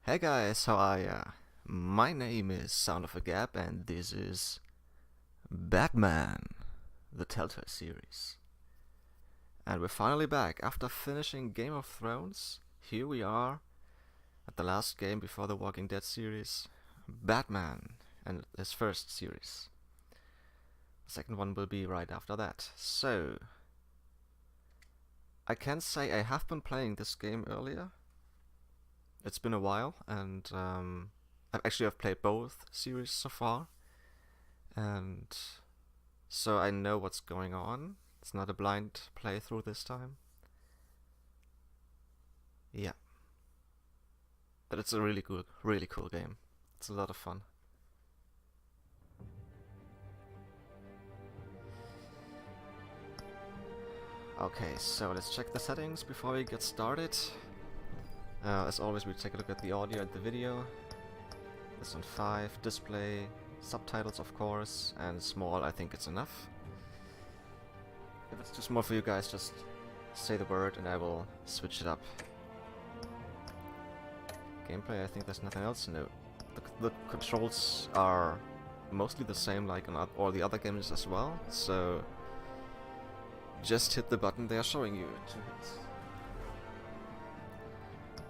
Hey guys, how are ya? My name is Sound of a Gap and this is Batman, the Telltale series. And we're finally back. After finishing Game of Thrones, here we are at the last game before the Walking Dead series, Batman, and his first series. The second one will be right after that. So, I can say I have been playing this game earlier. It's been a while, and I've played both series so far, and so I know what's going on. It's not a blind playthrough this time. Yeah, but it's a really cool game. It's a lot of fun. Okay, so let's check the settings before we get started. As always, we take a look at the audio and the video. This on 5, display, subtitles of course, and small, I think it's enough. If it's too small for you guys, just say the word and I will switch it up. Gameplay, I think there's nothing else. No. The controls are mostly the same like on all the other games as well, so just hit the button they are showing you to hit.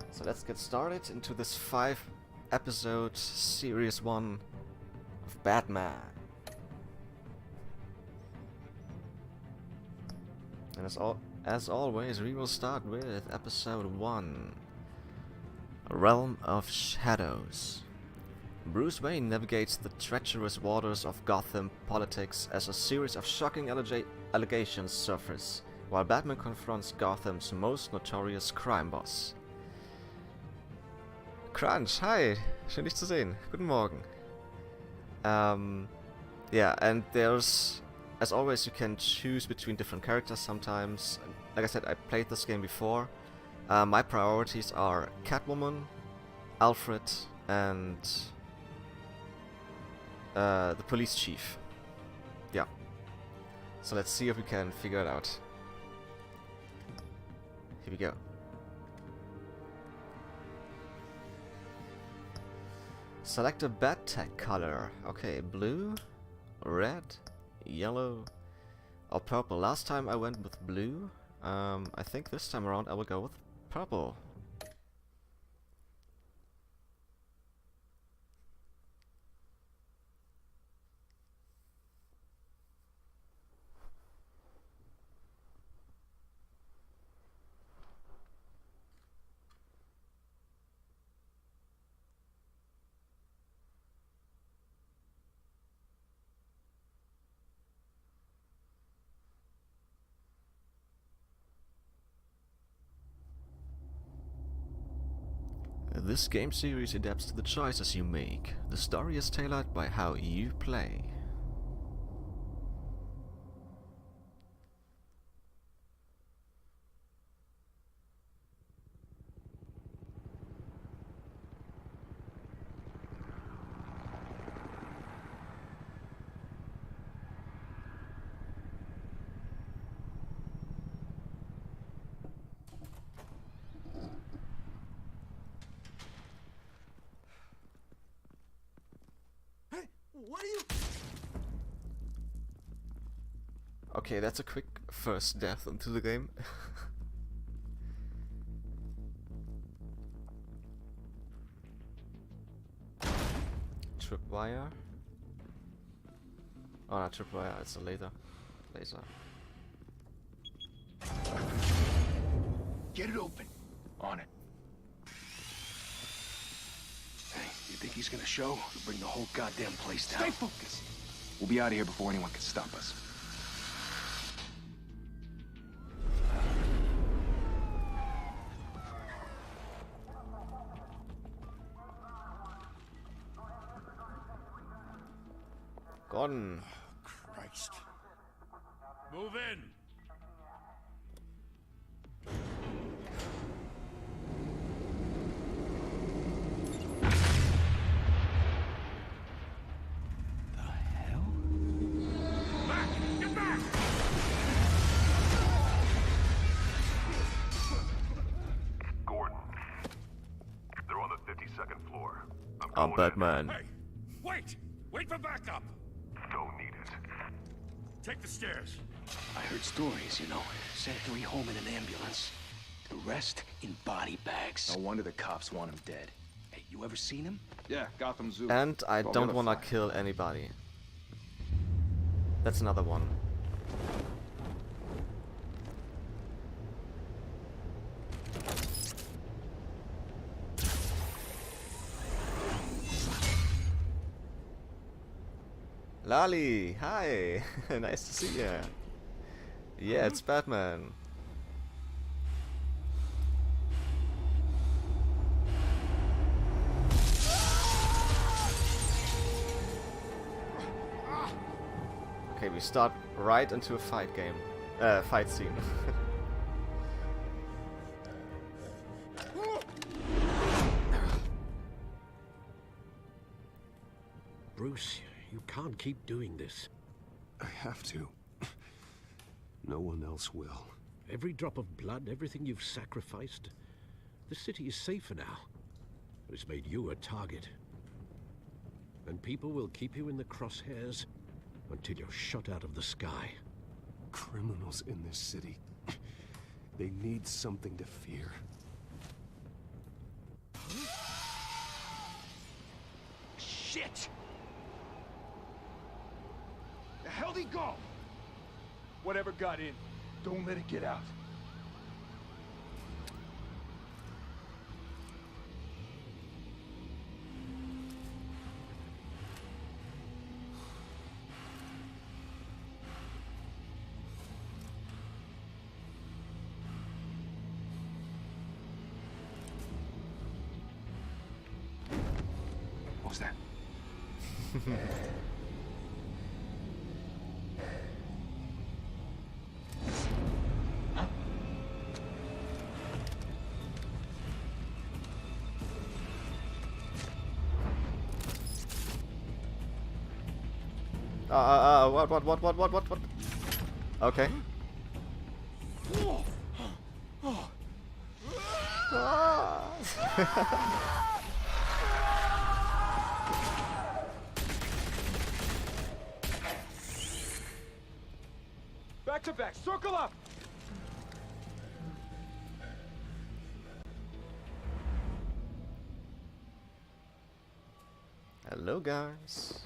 So let's get started into this 5-episode Series 1 of Batman. And as always, we will start with Episode 1, Realm of Shadows. Bruce Wayne navigates the treacherous waters of Gotham politics as a series of shocking allegations surface, while Batman confronts Gotham's most notorious crime boss. Crunch, hi! Schön dich zu sehen. Guten Morgen. Yeah, and there's, as always, you can choose between different characters sometimes. Like I said, I played this game before. My priorities are Catwoman, Alfred, and the police chief. Yeah. So let's see if we can figure it out. Here we go. Select a bat tag color. Okay, blue, red, yellow, or purple. Last time I went with blue. I think this time around I will go with purple. This game series adapts to the choices you make. The story is tailored by how you play. What are you? Okay, that's a quick first death into the game. Tripwire. Oh, not tripwire, it's a laser. Get it open. On it. Hey, you think he's gonna show? Or bring the whole goddamn place down? Stay focused. We'll be out of here before anyone can stop us. Gone. Oh, Christ. Move in! The hell? Back! Get back! Gordon, they're on the 52nd on, Batman. Hey, wait! Wait for backup! Don't need it. Take the stairs. I heard stories, you know. Sent 3 home in an ambulance. The rest in body bags. No wonder the cops want him dead. Hey, you ever seen him? Yeah, Gotham Zoo. And I Well, don't the wanna other fine. kill anybody. That's another one. Lali, hi! Nice to see ya. Yeah, it's Batman. Okay, we start right into a fight game. Fight scene. Bruce, you can't keep doing this. I have to. No one else will. Every drop of blood, everything you've sacrificed. The city is safer now. It's made you a target. And people will keep you in the crosshairs until you're shot out of the sky. Criminals in this city. They need something to fear. Shit! The hell'd he go? Whatever got in, don't let it get out. What was that? What? Okay. Back to back, circle up! Hello, guys.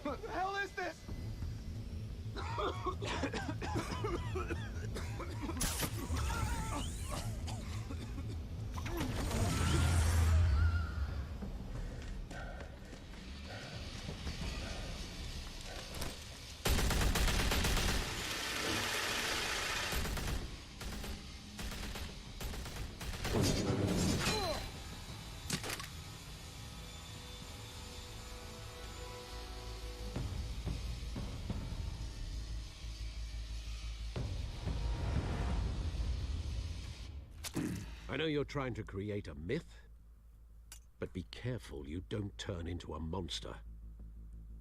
The hell is this? I know you're trying to create a myth, but be careful you don't turn into a monster.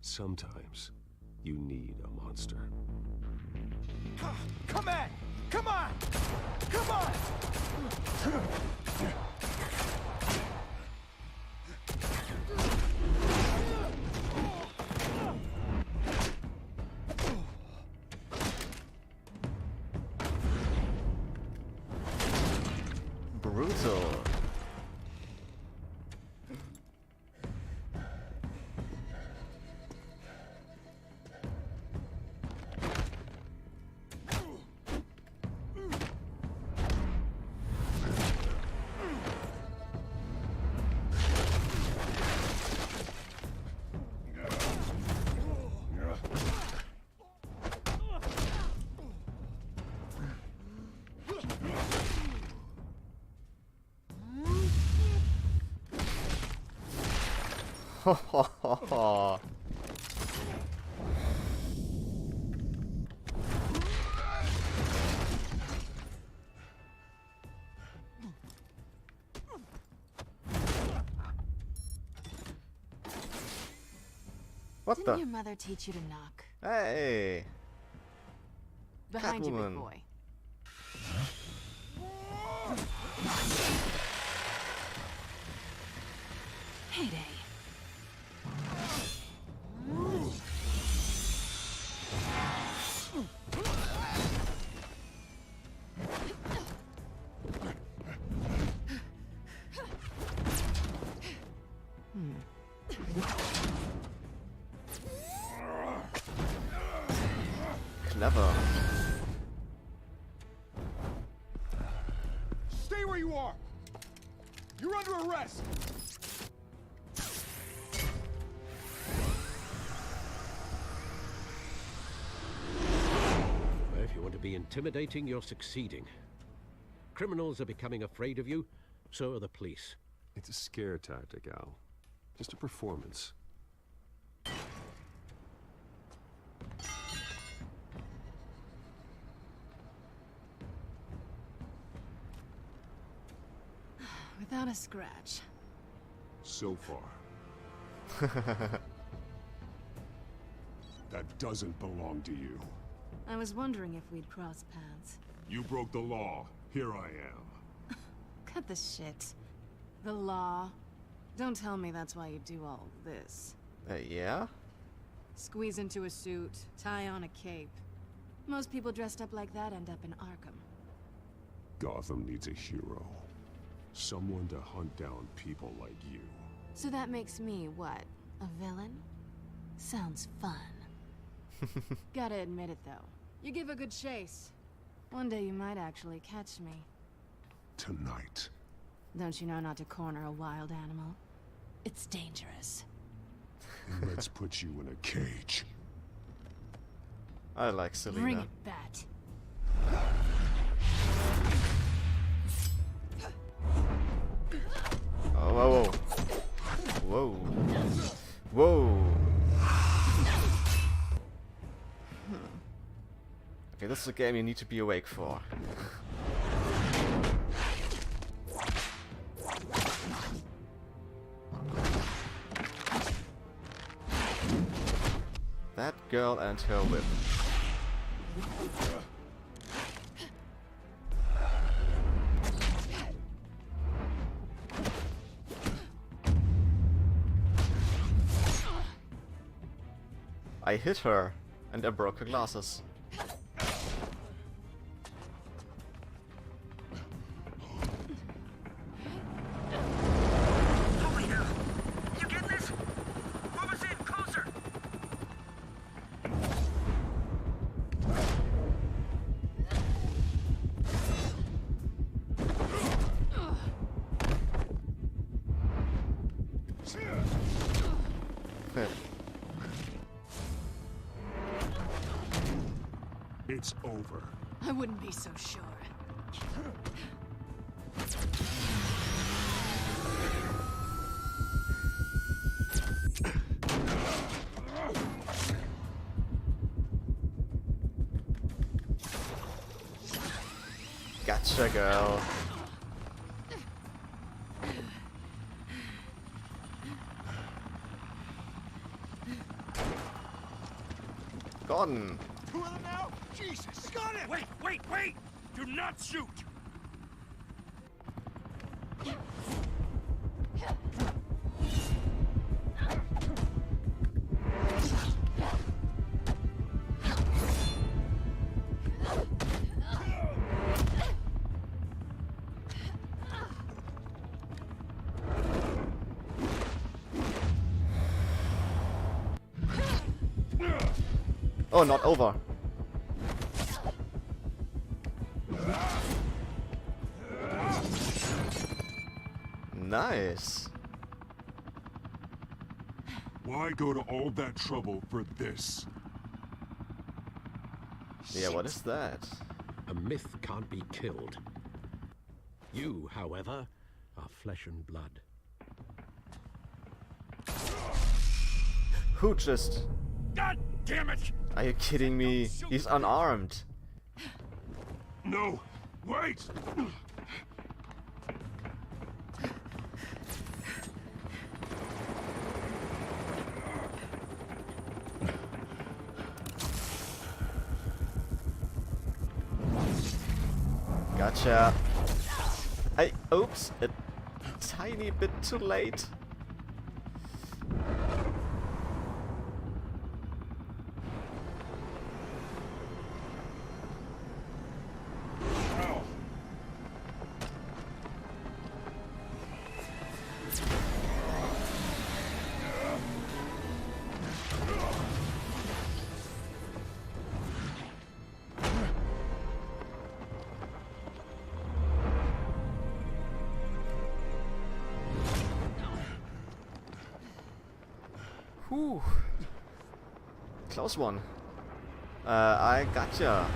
Sometimes you need a monster. Come on! Come on! Come on! Brutal. What Didn't the? your mother teach you to knock? Hey! Behind you, big Catwoman. boy. Payday. Clever. Stay where you are! You're under arrest! If you want to be intimidating, you're succeeding. Criminals are becoming afraid of you, so are the police. It's a scare tactic, Al. Just a performance. Without a scratch. So far. That doesn't belong to you. I was wondering if we'd cross paths. You broke the law. Here I am. Cut the shit. The law. Don't tell me that's why you do all this. Yeah? Squeeze into a suit, tie on a cape. Most people dressed up like that end up in Arkham. Gotham needs a hero. Someone to hunt down people like you. So that makes me, what, a villain? Sounds fun. Gotta admit it, though. You give a good chase. One day you might actually catch me. Tonight. Don't you know not to corner a wild animal? It's dangerous. And let's put you in a cage. I like Selena. Bring it, Bat. Oh, whoa, whoa. Whoa. Whoa. Okay, this is a game you need to be awake for. That girl and her whip. I hit her, and I broke her glasses. It's over. I wouldn't be so sure. Gotcha, girl. Gordon. Two of them now? Jesus! Got it! Wait! Do not shoot! Oh, not over. Nice. Why go to all that trouble for this? Yeah, what is that? A myth can't be killed. You, however, are flesh and blood. Who just... God damn it! Are you kidding me? He's unarmed. No! Wait! Gotcha. Oops, a tiny bit too late. Whew. Close one. I gotcha.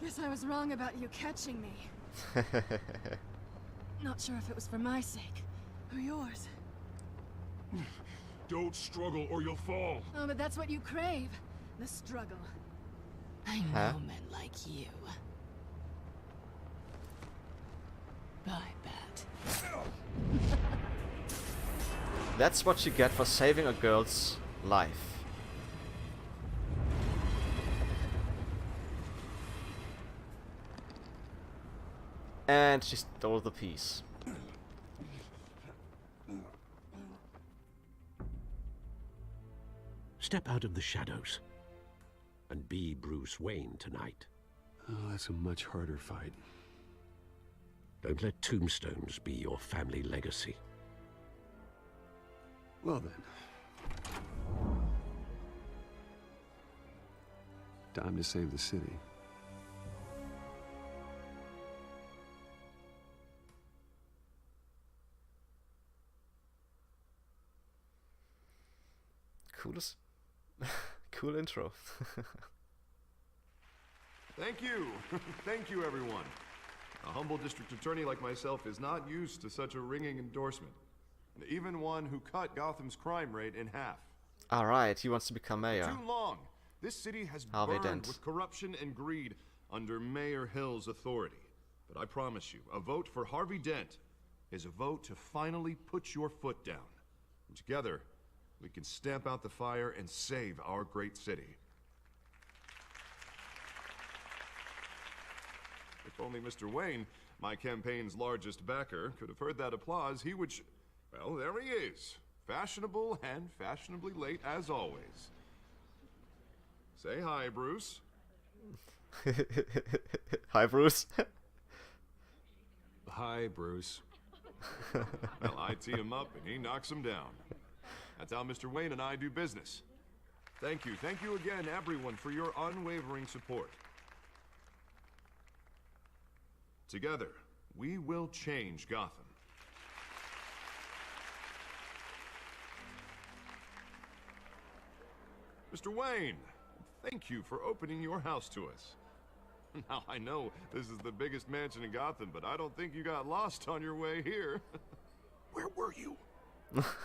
Guess I was wrong about you catching me. Not sure if it was for my sake or yours. Don't struggle or you'll fall. Oh, but that's what you crave. The struggle. I know men like you. Bye, Bat. That's what you get for saving a girl's life. And she stole the piece. Step out of the shadows and be Bruce Wayne tonight. Oh, that's a much harder fight. Don't let tombstones be your family legacy. Well then. Time to save the city. Coolest. Cool intro. Thank you. Thank you, everyone. A humble district attorney like myself is not used to such a ringing endorsement. And even one who cut Gotham's crime rate in half. Alright, he wants to become mayor. Too long. This city has Harvey burned Dent. with corruption and greed under Mayor Hill's authority. But I promise you, a vote for Harvey Dent is a vote to finally put your foot down. And together, we can stamp out the fire and save our great city. If only Mr. Wayne, my campaign's largest backer, could have heard that applause, he would well, there he is. Fashionable and fashionably late as always. Say hi, Bruce. Hi, Bruce. Hi, Bruce. Well, I tee him up and he knocks him down. That's how Mr. Wayne and I do business. Thank you again, everyone, for your unwavering support. Together, we will change Gotham. Mr. Wayne, thank you for opening your house to us. Now, I know this is the biggest mansion in Gotham, but I don't think you got lost on your way here. Where were you?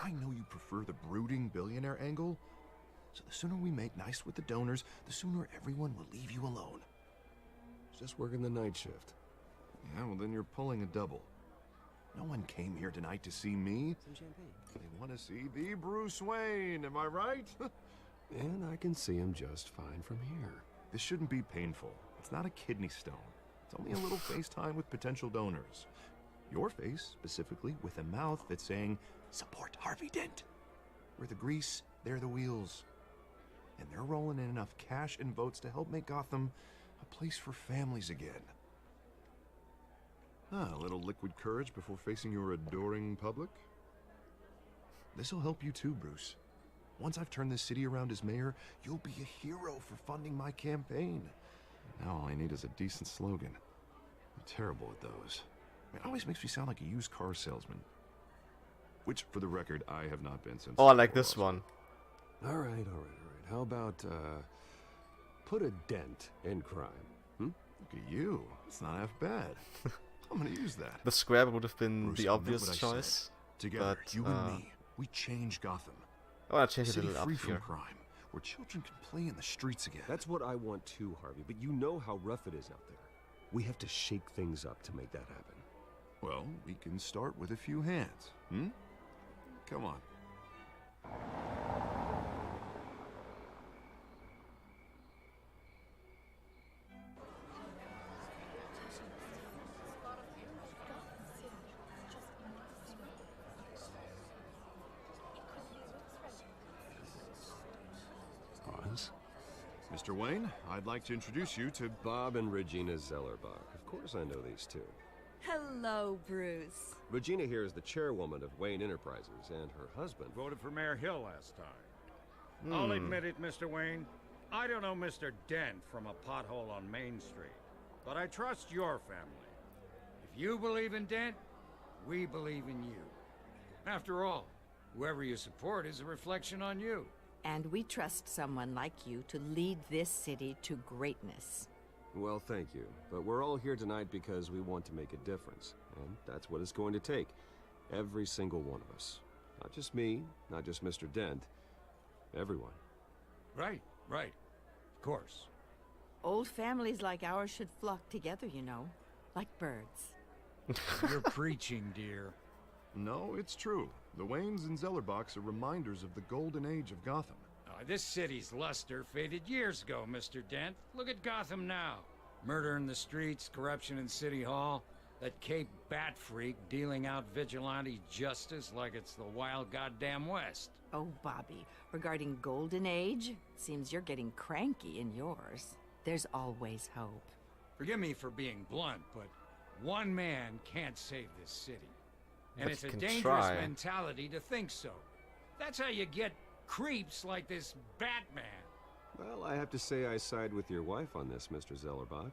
I know you prefer the brooding billionaire angle, so the sooner we make nice with the donors, the sooner everyone will leave you alone. Just working the night shift. Yeah, well then you're pulling a double. No one came here tonight to see me. Some champagne. They want to see the Bruce Wayne, am I right? And I can see him just fine from here. This shouldn't be painful. It's not a kidney stone. It's only a little FaceTime with potential donors. Your face, specifically, with a mouth that's saying, support Harvey Dent. We're the grease, they're the wheels. And they're rolling in enough cash and votes to help make Gotham a place for families again. A little liquid courage before facing your adoring public. This'll help you too, Bruce. Once I've turned this city around as mayor, you'll be a hero for funding my campaign. Now all I need is a decent slogan. I'm terrible at those. It always makes me sound like a used car salesman. Which, for the record, I have not been since... Oh, I like this one. All right. How about, put a dent in crime? Look at you. It's not half bad. I'm gonna use that. The square would have been Bruce, the I meant obvious what I choice. said. Together, but, you and me, we change Gotham. I want to change A it a city little up free from here. crime, where children can play in the streets again. That's what I want too, Harvey, but you know how rough it is out there. We have to shake things up to make that happen. Well, we can start with a few hands, Come on. Oz? Mr. Wayne, I'd like to introduce you to... Bob and Regina Zellerbach. Of course I know these two. Hello, Bruce. Regina here is the chairwoman of Wayne Enterprises, and her husband... Voted for Mayor Hill last time. I'll admit it, Mr. Wayne. I don't know Mr. Dent from a pothole on Main Street. But I trust your family. If you believe in Dent, we believe in you. After all, whoever you support is a reflection on you. And we trust someone like you to lead this city to greatness. Well, thank you. But we're all here tonight because we want to make a difference. And that's what it's going to take. Every single one of us. Not just me, not just Mr. Dent. Everyone. Right. Of course. Old families like ours should flock together, you know. Like birds. You're preaching, dear. No, it's true. The Waynes and Zellerbachs are reminders of the golden age of Gotham. This city's luster faded years ago, Mr. Dent. Look at Gotham now. Murder in the streets, corruption in City Hall, that Cape Bat freak dealing out vigilante justice like it's the wild goddamn West. Oh, Bobby, regarding Golden Age, seems you're getting cranky in yours. There's always hope. Forgive me for being blunt, but one man can't save this city. And But it's you a can dangerous try. mentality to think so. That's how you get creeps like this Batman. Well, I have to say I side with your wife on this, Mr. Zellerbach.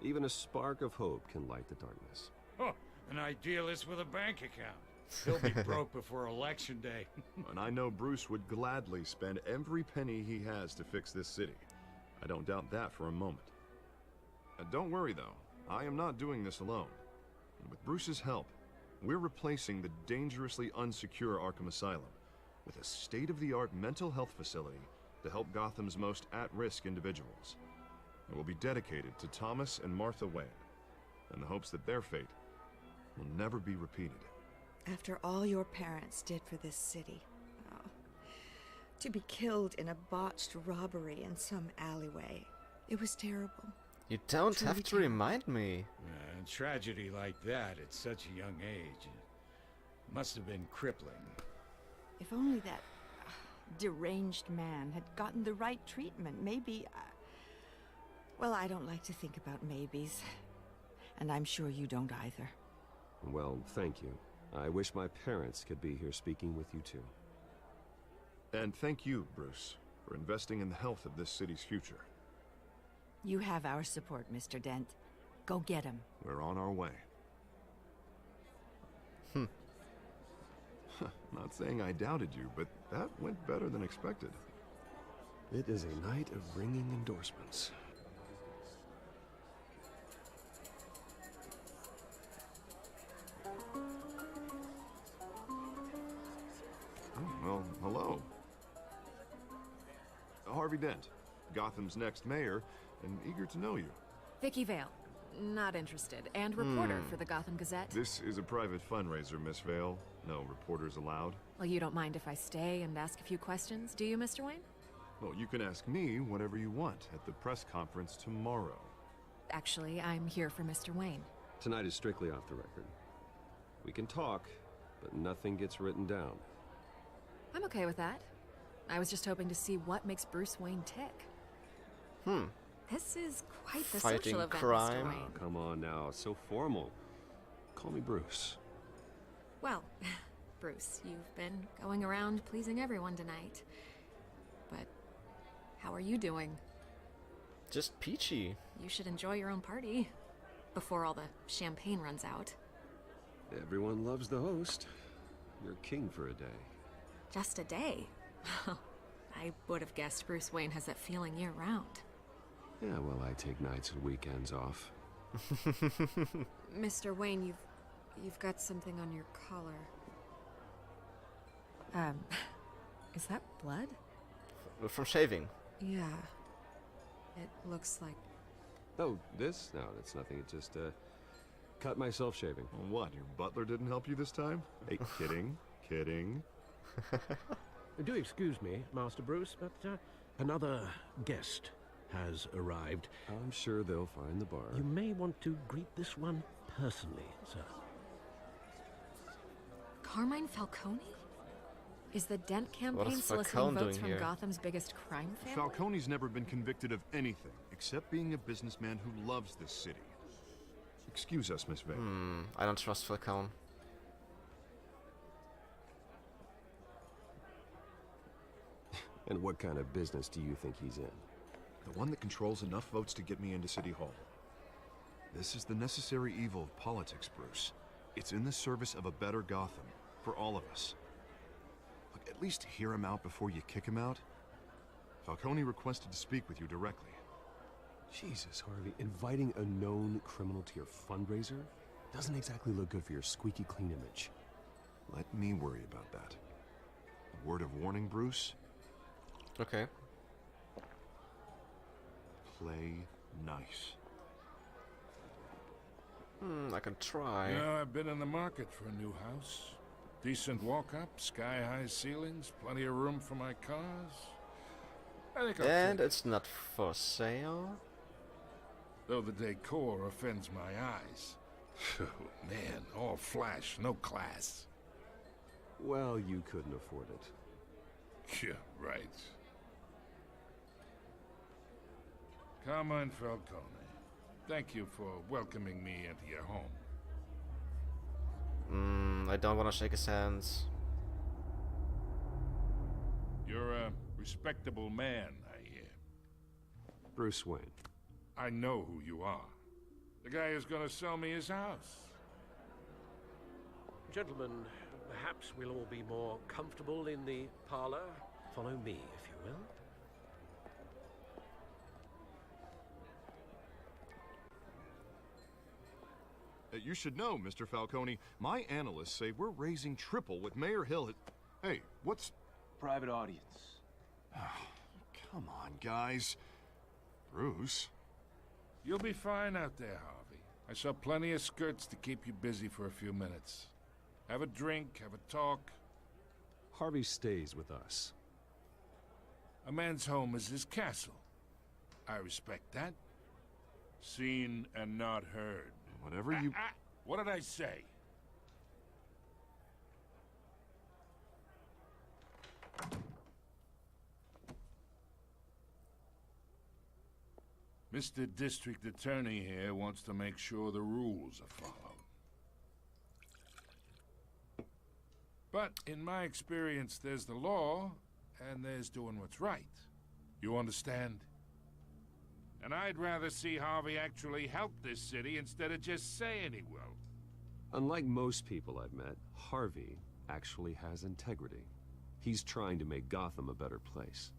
Even a spark of hope can light the darkness. Oh, an idealist with a bank account. He'll be broke before Election Day. And I know Bruce would gladly spend every penny he has to fix this city. I don't doubt that for a moment. Don't worry, though. I am not doing this alone. And with Bruce's help, we're replacing the dangerously unsecure Arkham Asylum with a state-of-the-art mental health facility to help Gotham's most at-risk individuals. It will be dedicated to Thomas and Martha Wayne, in the hopes that their fate will never be repeated. After all your parents did for this city, oh, to be killed in a botched robbery in some alleyway, it was terrible. You don't Truly have to terrible. remind me. And tragedy like that at such a young age must have been crippling. If only that deranged man had gotten the right treatment, maybe... Well, I don't like to think about maybes. And I'm sure you don't either. Well, thank you. I wish my parents could be here speaking with you too. And thank you, Bruce, for investing in the health of this city's future. You have our support, Mr. Dent. Go get him. We're on our way. Not saying I doubted you, but that went better than expected. It is a night of ringing endorsements. Oh, well, hello. Harvey Dent, Gotham's next mayor, and eager to know you. Vicky Vale. Not interested. And reporter for the Gotham Gazette. This is a private fundraiser, Miss Vale. No reporters allowed. Well, you don't mind if I stay and ask a few questions, do you, Mr. Wayne? Well, you can ask me whatever you want at the press conference tomorrow. Actually, I'm here for Mr. Wayne. Tonight is strictly off the record. We can talk, but nothing gets written down. I'm okay with that. I was just hoping to see what makes Bruce Wayne tick. This is quite the Fighting social event, crime. Mr. Oh, Wayne. come on now, it's so formal. Call me Bruce. Well, Bruce, you've been going around pleasing everyone tonight. But how are you doing? Just peachy. You should enjoy your own party before all the champagne runs out. Everyone loves the host. You're king for a day. Just a day. I would have guessed Bruce Wayne has that feeling year-round. Yeah, well, I take nights and weekends off. Mr. Wayne, you've got something on your collar. Is that blood? From shaving. Yeah. It looks like... Oh, this? No, that's nothing. It just, cut myself shaving. What, your butler didn't help you this time? Hey, kidding, kidding. Do excuse me, Master Bruce, but another guest has arrived. I'm sure they'll find the bar. You may want to greet this one personally, sir. Carmine Falcone? Is the Dent What campaign is soliciting Falcone votes doing from here? Gotham's biggest crime family? Falcone's never been convicted of anything except being a businessman who loves this city. Excuse us, Miss Vale. I don't trust Falcone. And what kind of business do you think he's in? The one that controls enough votes to get me into City Hall. This is the necessary evil of politics, Bruce. It's in the service of a better Gotham, for all of us. Look, at least hear him out before you kick him out. Falcone requested to speak with you directly. Jesus, Harvey, inviting a known criminal to your fundraiser doesn't exactly look good for your squeaky clean image. Let me worry about that. A word of warning, Bruce? Okay. Play nice. I can try. You know, I've been in the market for a new house. Decent walk-up, sky-high ceilings, plenty of room for my cars. I think I'll And take it's not for sale. Though the decor offends my eyes. Oh, man, all flash, no class. Well, you couldn't afford it. Yeah, right. Carmine Falcone, thank you for welcoming me into your home. I don't want to shake his hands. You're a respectable man, I hear. Bruce Wayne. I know who you are. The guy who's gonna sell me his house. Gentlemen, perhaps we'll all be more comfortable in the parlor. Follow me, if you will. You should know, Mr. Falcone, my analysts say we're raising triple what Mayor Hill had... Hey, what's... Private audience. Come on, guys. Bruce? You'll be fine out there, Harvey. I saw plenty of skirts to keep you busy for a few minutes. Have a drink, have a talk. Harvey stays with us. A man's home is his castle. I respect that. Seen and not heard. Whatever you... What did I say? Mr. District Attorney here wants to make sure the rules are followed. But in my experience, there's the law, and there's doing what's right. You understand? And I'd rather see Harvey actually help this city instead of just saying he will. Unlike most people I've met, Harvey actually has integrity. He's trying to make Gotham a better place.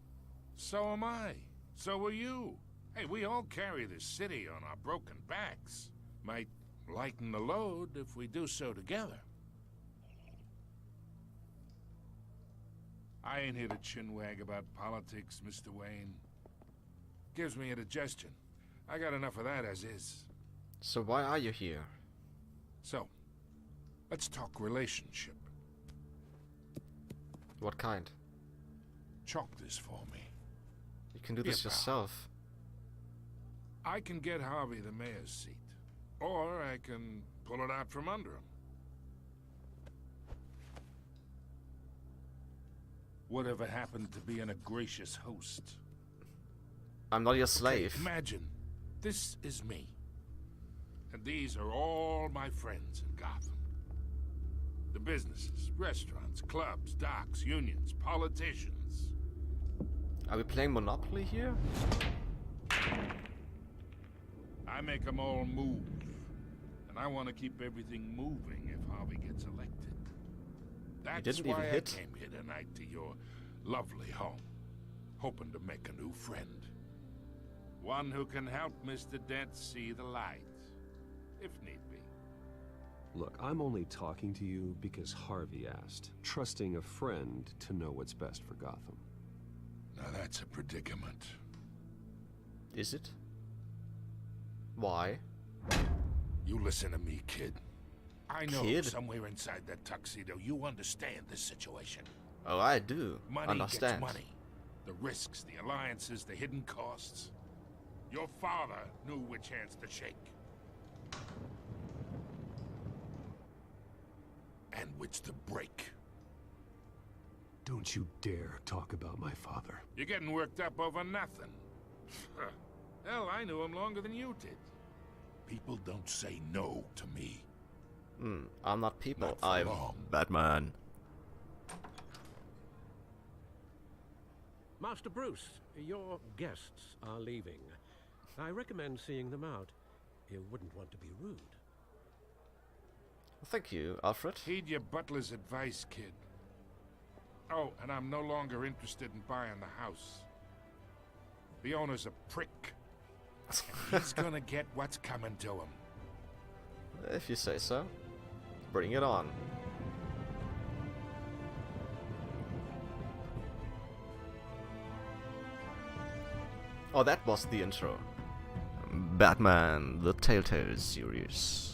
So am I. So are you. Hey, we all carry this city on our broken backs. Might lighten the load if we do so together. I ain't here to chinwag about politics, Mr. Wayne. Gives me indigestion. I got enough of that as is. So why are you here? So, let's talk relationship. What kind? Chalk this for me. You can do this yourself. I can get Harvey the mayor's seat. Or I can pull it out from under him. Whatever happened to being a gracious host? I'm not your slave. Okay, imagine, this is me. And these are all my friends in Gotham. The businesses, restaurants, clubs, docks, unions, politicians. Are we playing Monopoly here? I make them all move. And I want to keep everything moving if Harvey gets elected. That's why I came here tonight to your lovely home. Hoping to make a new friend. One who can help Mr. Dent see the light, if need be. Look, I'm only talking to you because Harvey asked, trusting a friend to know what's best for Gotham. Now that's a predicament. Is it? Why? You listen to me, kid. I know Kid? somewhere inside that tuxedo you understand this situation. Oh, I do. Money Understand. gets money. The risks, the alliances, the hidden costs. Your father knew which hands to shake. And which to break. Don't you dare talk about my father. You're getting worked up over nothing. Hell, I knew him longer than you did. People don't say no to me. I'm not people. Not for I'm long. Batman. Master Bruce, your guests are leaving. I recommend seeing them out. You wouldn't want to be rude. Thank you, Alfred. Heed your butler's advice, kid. Oh, and I'm no longer interested in buying the house. The owner's a prick. And he's gonna get what's coming to him. If you say so. Bring it on. Oh, that was the intro. Batman, the Telltale series.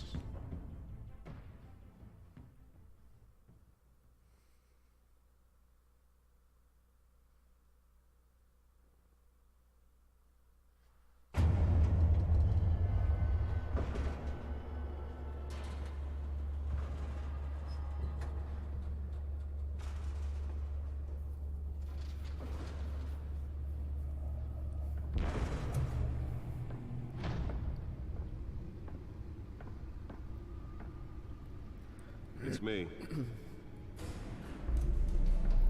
It's me.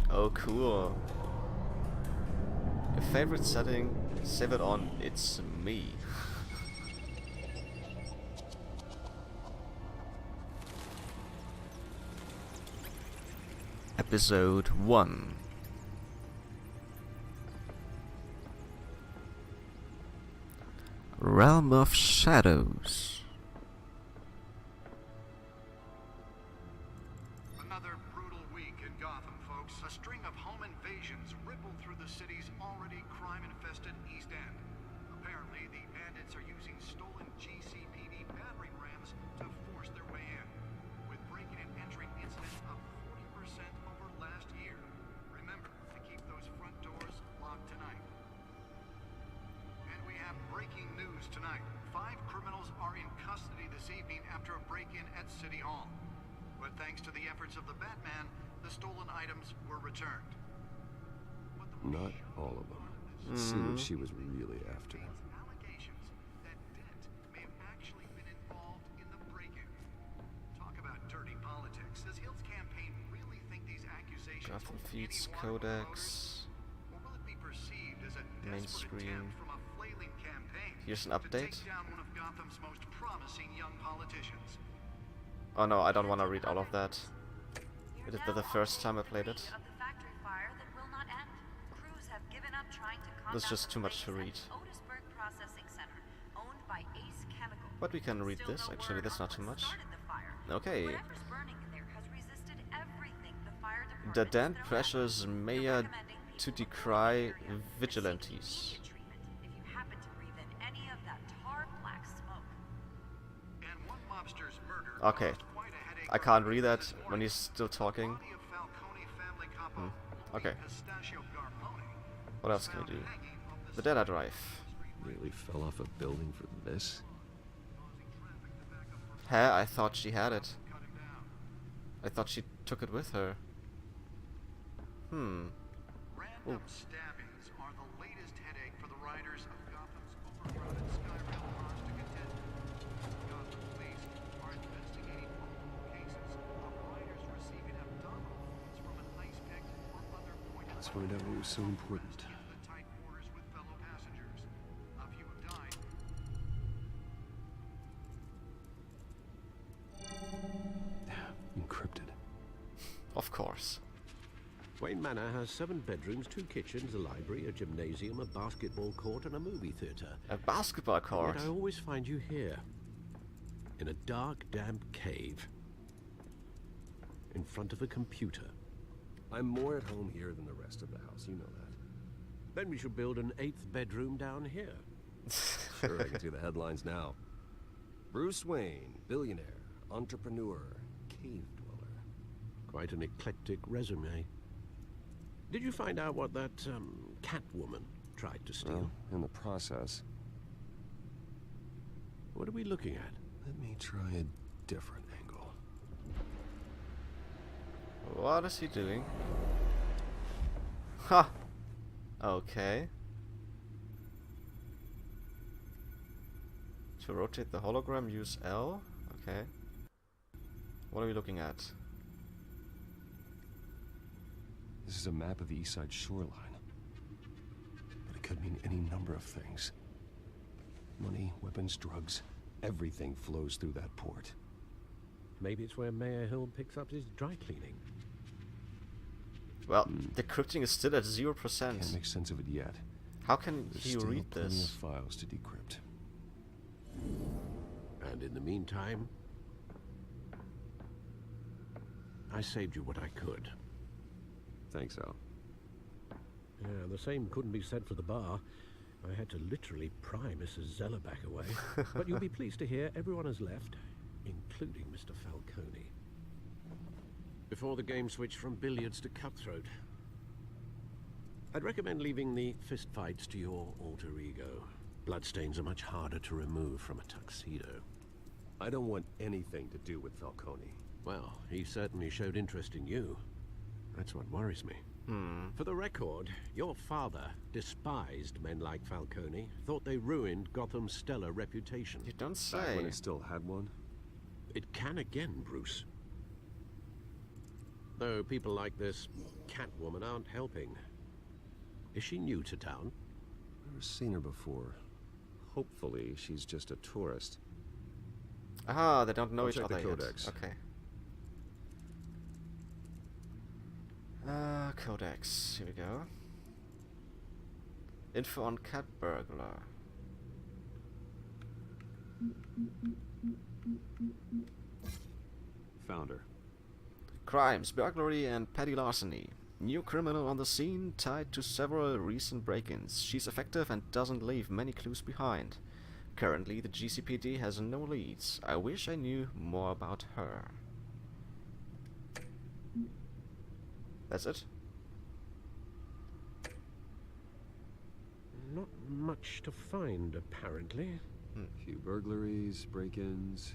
Oh, cool. Your favorite setting, save it on It's Me. Episode 1. Realm of Shadows. Another brutal week in Gotham, folks. A string of home invasions rippled through the city's already crime-infested East End. Apparently, the bandits are using stolen GCPD battering rams to force their way in, with breaking and entering incidents up 40% over last year. Remember to keep those front doors locked tonight. And we have breaking news tonight. 5 criminals are in custody this evening after a break-in at City Hall. But thanks to the efforts of the Batman, the stolen items were returned. Not all of them. See what she was really after. Allegations that Dent may have actually been involved in the break-in. Talk about dirty politics. Does Hill's campaign really think these accusations Gotham hold Feeds any water for Codex. voters? Or will it be perceived as a Main desperate screen. attempt from a flailing campaign Here's an to update. take down one of Gotham's most promising young politicians? Oh no, I don't want to read all of that. It is the first time I played it. There's just too much to read. But we can read this, actually, that's not too much. Okay. The Dent pressures Mayor to decry vigilantes. Okay. I can't read that when he's still talking. Okay. What else can we do? The data drive. Nearly fell off a building for this. Huh? I thought she had it. I thought she took it with her. Random stabbings are the latest headache for the riders of Gotham's overcrowded Skyrail cars to contend with. Gotham police are investigating multiple cases of riders receiving abdominal wounds from an ice pick or other pointed Let's find out what was so important. due to the tight quarters with fellow passengers. A few have died. Encrypted. Of course. Wayne Manor has 7 bedrooms, 2 kitchens, a library, a gymnasium, a basketball court, and a movie theater. A basketball court? Yet I always find you here, in a dark, damp cave, in front of a computer. I'm more at home here than the rest of the house, you know that. Then we should build an 8th bedroom down here. Sure, I can see the headlines now. Bruce Wayne, billionaire, entrepreneur, cave dweller. Quite an eclectic resume. Did you find out what that, Catwoman tried to steal? Well, in the process. What are we looking at? Let me try a different angle. What is he doing? Ha! Okay. To rotate the hologram, use L. Okay. What are we looking at? This is a map of the East Side shoreline. But it could mean any number of things. Money, weapons, drugs. Everything flows through that port. Maybe it's where Mayor Hill picks up his dry cleaning. Well, decrypting is still at 0%. Can't make sense of it yet. How can There's he still read plenty this? of files to decrypt. And in the meantime, I saved you what I could. Thanks, Al. Yeah, the same couldn't be said for the bar. I had to literally pry Mrs. Zeller back away. But you'll be pleased to hear everyone has left, including Mr. Falcone. Before the game switched from billiards to cutthroat. I'd recommend leaving the fistfights to your alter ego. Bloodstains are much harder to remove from a tuxedo. I don't want anything to do with Falcone. Well, he certainly showed interest in you. That's what worries me. For the record, your father despised men like Falcone, thought they ruined Gotham's stellar reputation. You don't say. Back when it still had one? It can again, Bruce. Though people like this Catwoman aren't helping. Is she new to town? Never seen her before. Hopefully, she's just a tourist. Ah, they don't know I'll each check other the codex. yet. Okay. Codex. Here we go. Info on cat burglar. Found her. Crimes, burglary and petty larceny. New criminal on the scene tied to several recent break-ins. She's effective and doesn't leave many clues behind. Currently, the GCPD has no leads. I wish I knew more about her. That's it? Not much to find, apparently. Few burglaries, break-ins.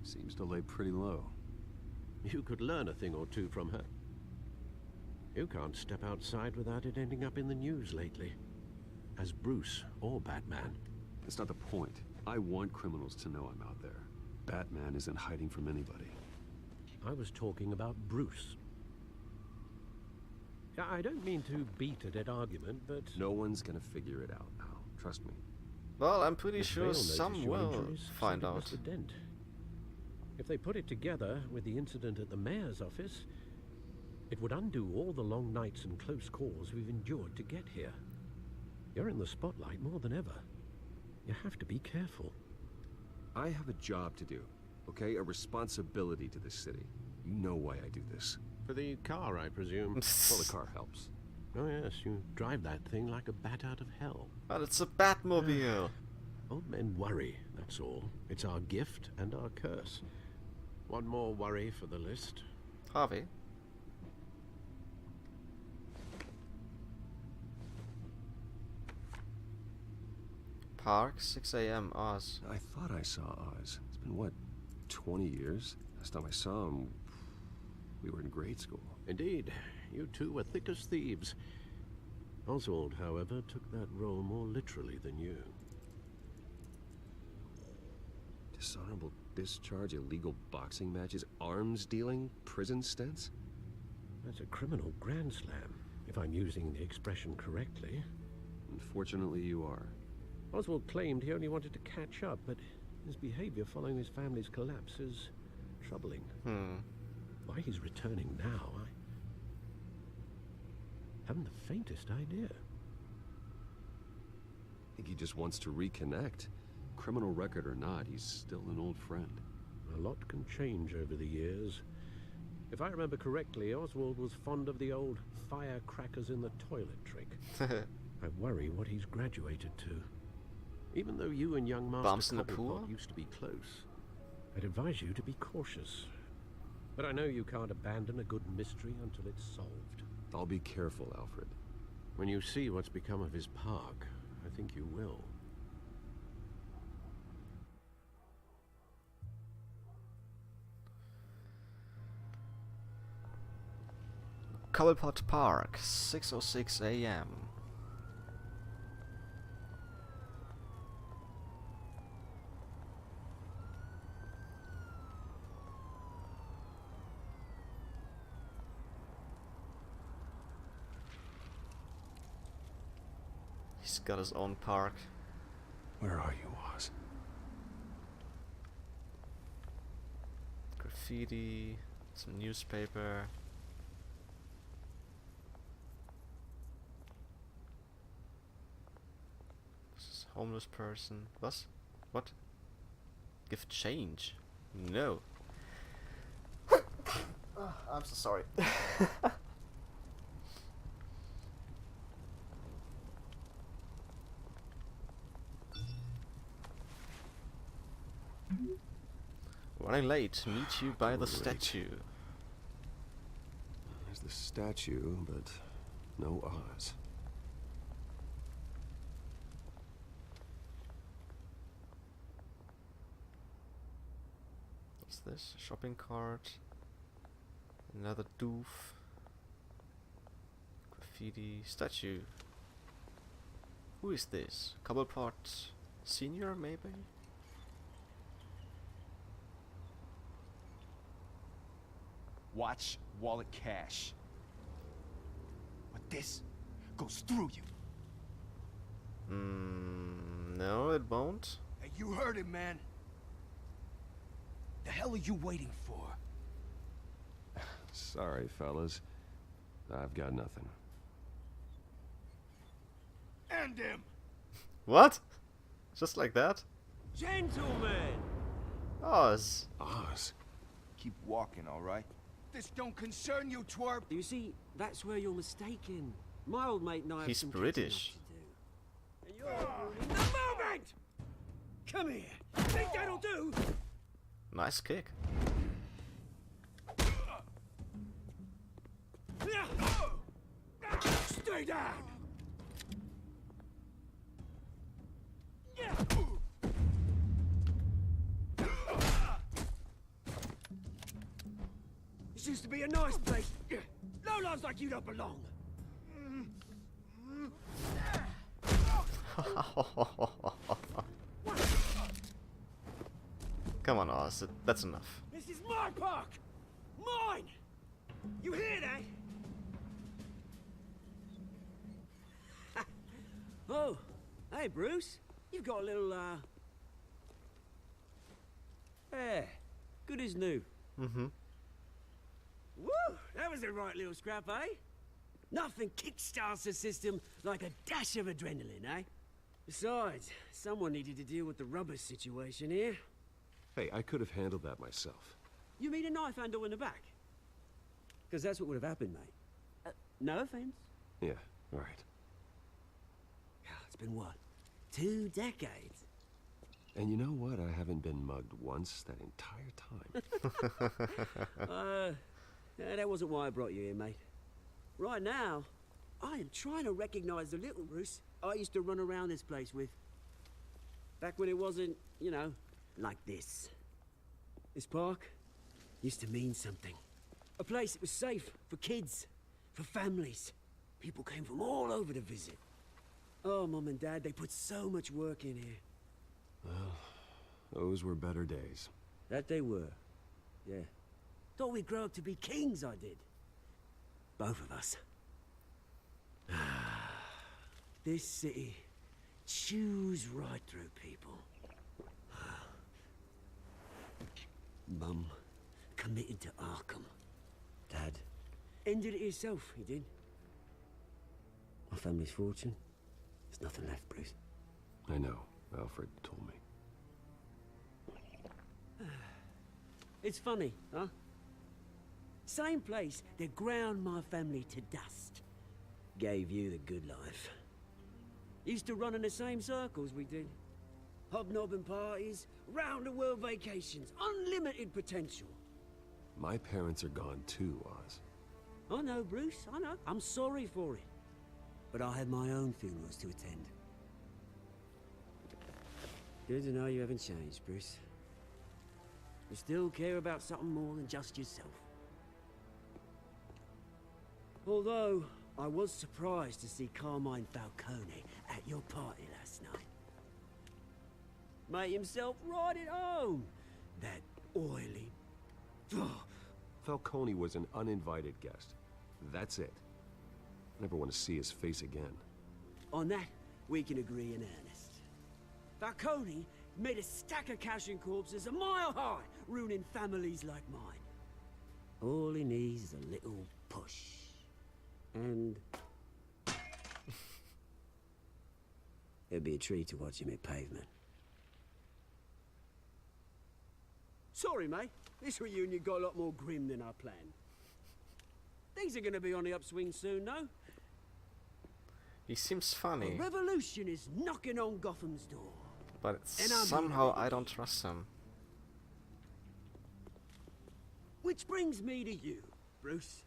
Seems to lay pretty low. You could learn a thing or two from her. You can't step outside without it ending up in the news lately. As Bruce or Batman. That's not the point. I want criminals to know I'm out there. Batman isn't hiding from anybody. I was talking about Bruce. I don't mean to beat a dead argument, but... No one's gonna figure it out, Al. Trust me. Well, I'm pretty If sure they'll some notice your will injuries, find so did out. Mr. Dent. If they put it together with the incident at the mayor's office, it would undo all the long nights and close calls we've endured to get here. You're in the spotlight more than ever. You have to be careful. I have a job to do, okay? A responsibility to this city. You know why I do this. For the car, I presume. Well, the car helps. Oh yes, you drive that thing like a bat out of hell. But it's a Batmobile. Old men worry, that's all. It's our gift and our curse. One more worry for the list. Harvey. Park, 6 a.m. Oz. I thought I saw Oz. It's been, what, 20 years? Last time I saw him, we were in grade school. Indeed. You two were thick as thieves. Oswald, however, took that role more literally than you. Dishonorable discharge, illegal boxing matches, arms dealing, prison stints? That's a criminal grand slam, if I'm using the expression correctly. Unfortunately, you are. Oswald claimed he only wanted to catch up, but his behavior following his family's collapse is troubling. Why he's returning now, I haven't the faintest idea. I think he just wants to reconnect. Criminal record or not, he's still an old friend. A lot can change over the years. If I remember correctly, Oswald was fond of the old firecrackers in the toilet trick. I worry what he's graduated to. Even though you and young Bumps Master in the pool? Cobblepot used to be close, I'd advise you to be cautious. But I know you can't abandon a good mystery until it's solved. I'll be careful, Alfred. When you see what's become of his park, I think you will. Cobblepot Park, 6:06 a.m. He's got his own park. Where are you, Oz? graffiti, some newspaper. This is homeless person. What? Give change? No. I'm so sorry. Running late. Meet you by the statue. There's the statue, but no Oz. What's this? Shopping cart. Another doof. Graffiti. Statue. Who is this? Cobblepot Senior, maybe? Watch wallet cash. But this goes through you. No, it won't. Hey, you heard it, man. The hell are you waiting for? Sorry, fellas. I've got nothing. End him! What? Just like that? Gentlemen! Oz. Oz? Keep walking, all right? This don't concern you, twerp. You see, that's where you're mistaken. My old mate and I have He's some British. catching up to do. And you're ruining the moment! Come here. Think that'll do? Nice kick. Stay down! This used to be a nice place. Lowlifes like you don't belong. Come on, Oz. That's enough. This is my park! Mine! You hear that? Oh, hey, Bruce. You've got a little, yeah, good as new. Mm-hmm. Woo! That was a right little scrap, eh? Nothing kickstarts the system like a dash of adrenaline, eh? Besides, someone needed to deal with the rubber situation here. Hey, I could have handled that myself. You mean a knife handle in the back? Because that's what would have happened, mate. No offense. Yeah, right. It's been what? 2 decades? And you know what? I haven't been mugged once that entire time. Yeah, that wasn't why I brought you here, mate. Right now, I am trying to recognize the little Bruce I used to run around this place with. Back when it wasn't, you know, like this. This park used to mean something. A place that was safe for kids, for families. People came from all over to visit. Oh, Mum and Dad, they put so much work in here. Well, those were better days. That they were. Yeah. Thought we'd grow up to be kings, I did. Both of us. This city chews right through people. Mum committed to Arkham. Dad ended it himself, he did. My family's fortune. There's nothing left, Bruce. I know. Alfred told me. It's funny, huh? Same place that ground my family to dust. Gave you the good life. Used to run in the same circles we did. Hobnobbing parties, round-the-world vacations, unlimited potential. My parents are gone too, Oz. I know, Bruce, I know. I'm sorry for it. But I had my own funerals to attend. Good to know you haven't changed, Bruce. You still care about something more than just yourself. Although, I was surprised to see Carmine Falcone at your party last night. Made himself right at home. That oily... Falcone was an uninvited guest. That's it. Never want to see his face again. On that, we can agree in earnest. Falcone made a stack of cash and corpses a mile high, ruining families like mine. All he needs is a little push. And... it'd be a treat to watch him hit pavement. Sorry, mate. This reunion got a lot more grim than I planned. Things are gonna be on the upswing soon, no? He seems funny. A revolution is knocking on Gotham's door. But somehow I don't trust him. Which brings me to you, Bruce.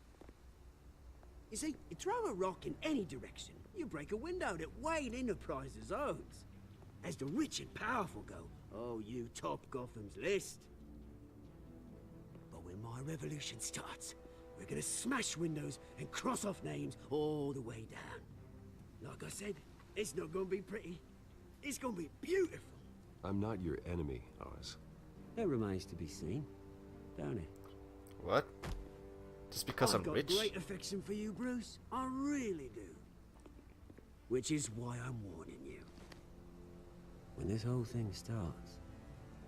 You see, you throw a rock in any direction, you break a window that Wayne Enterprises owns. As the rich and powerful go, oh, you top Gotham's list. But when my revolution starts, we're gonna smash windows and cross off names all the way down. Like I said, it's not gonna be pretty. It's gonna be beautiful. I'm not your enemy, Oz. That remains to be seen, don't it? What? Just because I'm rich? I've got great affection for you, Bruce. I really do. Which is why I'm warning you. When this whole thing starts,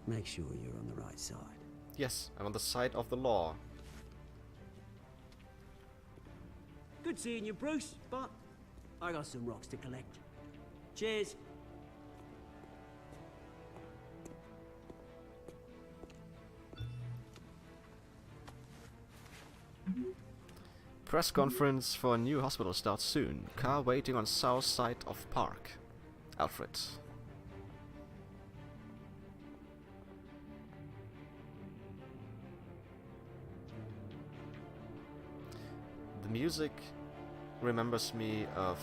make sure you're on the right side. Yes, I'm on the side of the law. Good seeing you, Bruce, but I got some rocks to collect. Cheers. Press conference for a new hospital starts soon. Car waiting on south side of park. Alfred. The music remembers me of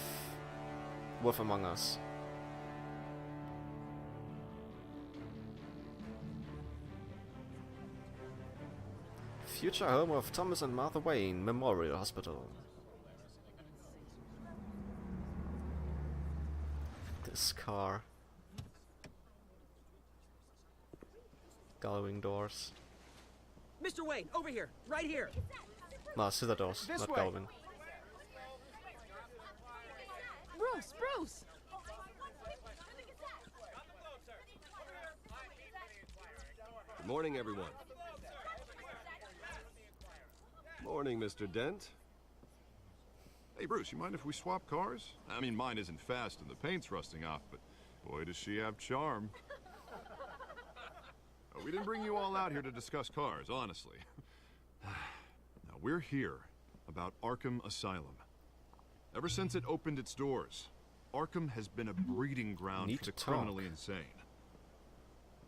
Wolf Among Us. Future home of Thomas and Martha Wayne Memorial Hospital. This car. Gullwing doors. Mr. Wayne, over here, right here. No, scissor doors, This not way. Gullwing. Bruce, Bruce! Good morning, everyone. Morning, Mr. Dent. Hey, Bruce, you mind if we swap cars? I mean, mine isn't fast and the paint's rusting off, but boy, does she have charm. We didn't bring you all out here to discuss cars, honestly. Now, we're here about Arkham Asylum. Ever since it opened its doors, Arkham has been a breeding ground for the criminally insane.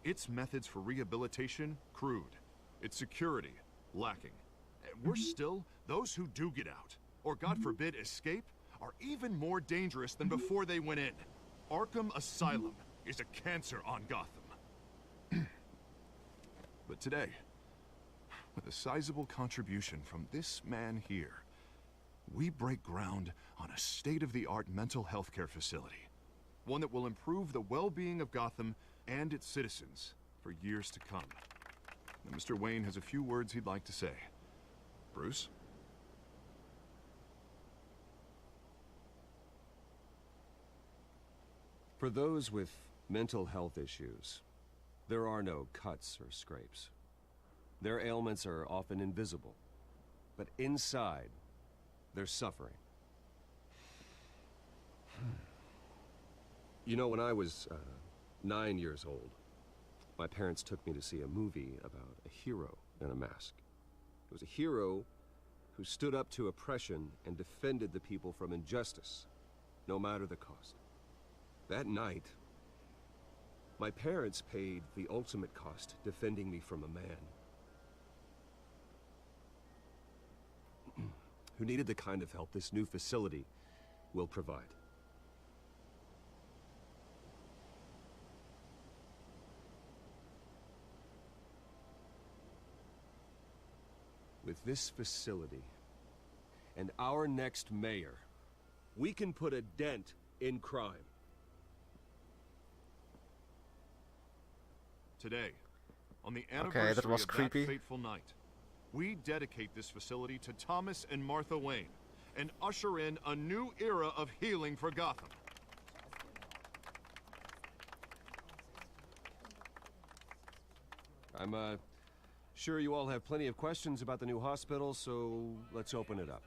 Its methods for rehabilitation, crude. Its security, lacking. And worse still, those who do get out, or God forbid escape, are even more dangerous than before they went in. Arkham Asylum is a cancer on Gotham. But today, with a sizable contribution from this man here, we break ground on a state-of-the-art mental health care facility. One that will improve the well-being of Gotham and its citizens for years to come. Now, Mr. Wayne has a few words he'd like to say. Bruce? For those with mental health issues, there are no cuts or scrapes. Their ailments are often invisible, but inside, they're suffering. You know, when I was 9 years old, my parents took me to see a movie about a hero in a mask. It was a hero who stood up to oppression and defended the people from injustice, no matter the cost. That night, my parents paid the ultimate cost defending me from a man who needed the kind of help this new facility will provide. With this facility and our next mayor, we can put a dent in crime. Today, on the anniversary Okay, that was of creepy. that fateful night, we dedicate this facility to Thomas and Martha Wayne and usher in a new era of healing for Gotham. I'm sure you all have plenty of questions about the new hospital, so let's open it up.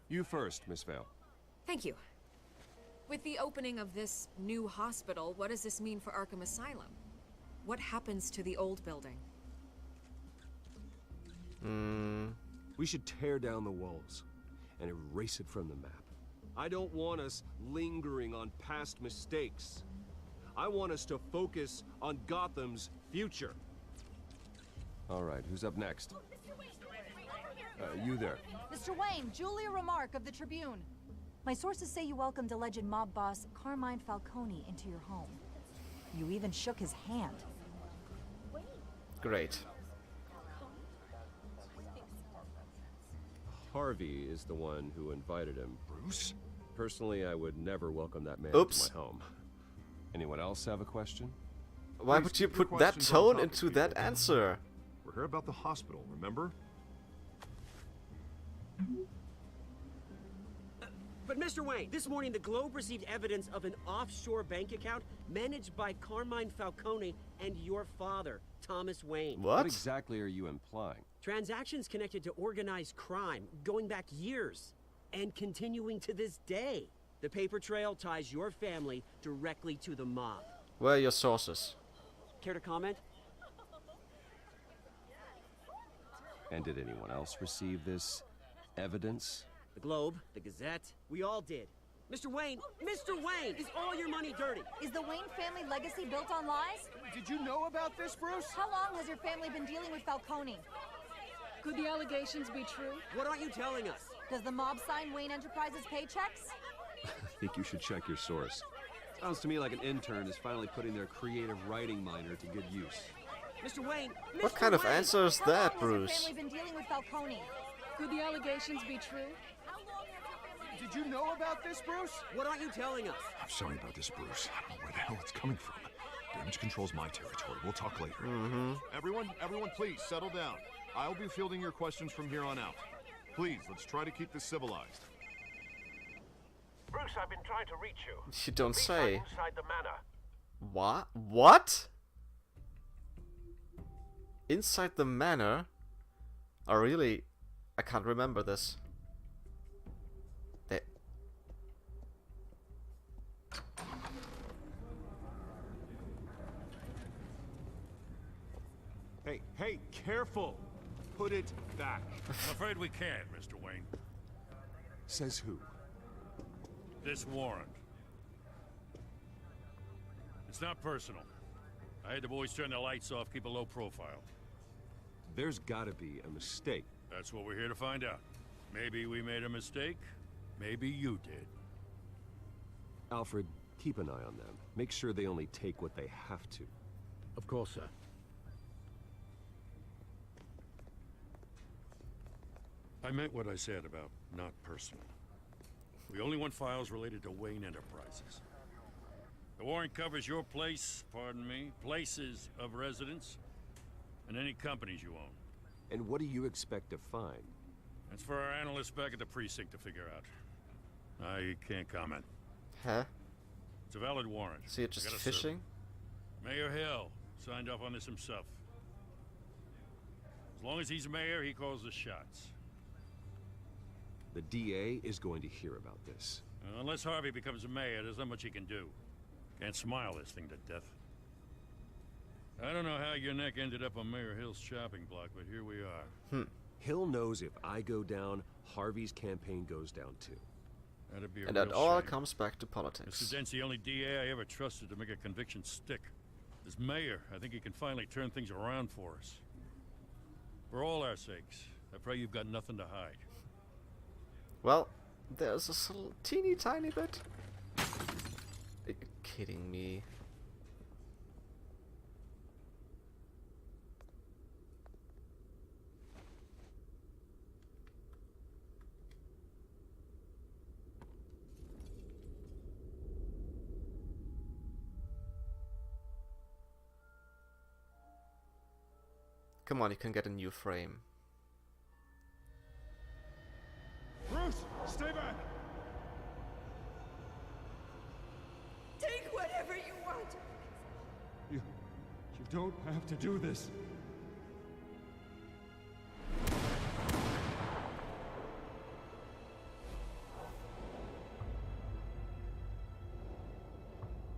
You first, Miss Vale. Thank you. With the opening of this new hospital, what does this mean for Arkham Asylum? What happens to the old building? We should tear down the walls and erase it from the map. I don't want us lingering on past mistakes. I want us to focus on Gotham's future. All right, who's up next? You there. Mr. Wayne, Julia Remark of the Tribune. My sources say you welcomed alleged mob boss Carmine Falcone into your home. You even shook his hand. Great. Harvey is the one who invited him. Bruce? Personally, I would never welcome that man Oops. into my home. Anyone else have a question? Why would you put that tone into that answer? We're here about the hospital, remember? But Mr. Wayne, this morning the Globe received evidence of an offshore bank account managed by Carmine Falcone and your father, Thomas Wayne. What exactly are you implying? Transactions connected to organized crime going back years and continuing to this day. The paper trail ties your family directly to the mob. Where are your sources? Care to comment? And did anyone else receive this evidence? The Globe, the Gazette, we all did. Mr. Wayne, is all your money dirty? Is the Wayne family legacy built on lies? Did you know about this, Bruce? How long has your family been dealing with Falcone? Could the allegations be true? What aren't you telling us? Does the mob sign Wayne Enterprises paychecks? I think you should check your source. Sounds to me like an intern is finally putting their creative writing minor to good use. Mr. Wayne, What kind of answer is that, How long Bruce? has your family been dealing with Falcone? Could the allegations be true? Did you know about this, Bruce? What aren't you telling us? I'm sorry about this, Bruce. I don't know where the hell it's coming from. Damage control's my territory. We'll talk later. Everyone, please settle down. I'll be fielding your questions from here on out. Please, let's try to keep this civilized. Bruce, I've been trying to reach you. You don't say. Inside the manor. What? What? Inside the manor? Oh, really? I can't remember this. They... Hey, careful! Put it back. I'm afraid we can't, Mr. Wayne. Says who? This warrant. It's not personal. I had the boys turn the lights off, keep a low profile. There's gotta be a mistake. That's what we're here to find out. Maybe we made a mistake. Maybe you did. Alfred, keep an eye on them. Make sure they only take what they have to. Of course, sir. I meant what I said about not personal. We only want files related to Wayne Enterprises. The warrant covers your place, pardon me, places of residence, and any companies you own. And what do you expect to find? That's for our analysts back at the precinct to figure out. I can't comment. Huh? It's a valid warrant. So you're just fishing? Mayor Hill signed off on this himself. As long as he's mayor, he calls the shots. The DA is going to hear about this. Unless Harvey becomes a mayor, there's not much he can do. Can't smile this thing to death. I don't know how your neck ended up on Mayor Hill's shopping block, but here we are. Hill knows if I go down, Harvey's campaign goes down too. That'd be a And that real all shame. comes back to politics. Mr. Dent's the only DA I ever trusted to make a conviction stick. As mayor, I think he can finally turn things around for us. For all our sakes, I pray you've got nothing to hide. Well, there's a teeny tiny bit. Are you kidding me? Come on, you can get a new frame. Bruce, stay back! Take whatever you want. You don't have to do this.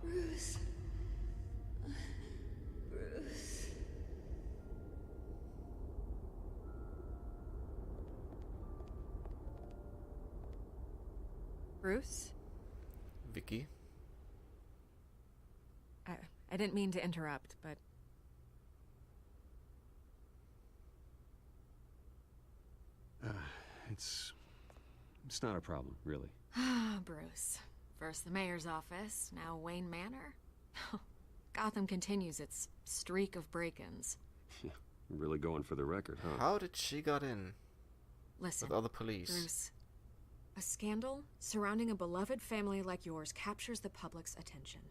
Bruce. Bruce. Bruce? Vicky? I didn't mean to interrupt, but... It's not a problem, really. Ah, Bruce. First the mayor's office, now Wayne Manor. Gotham continues its streak of break-ins. Yeah, really going for the record, huh? How did she got in? Listen, with other police? Bruce, a scandal surrounding a beloved family like yours captures the public's attention.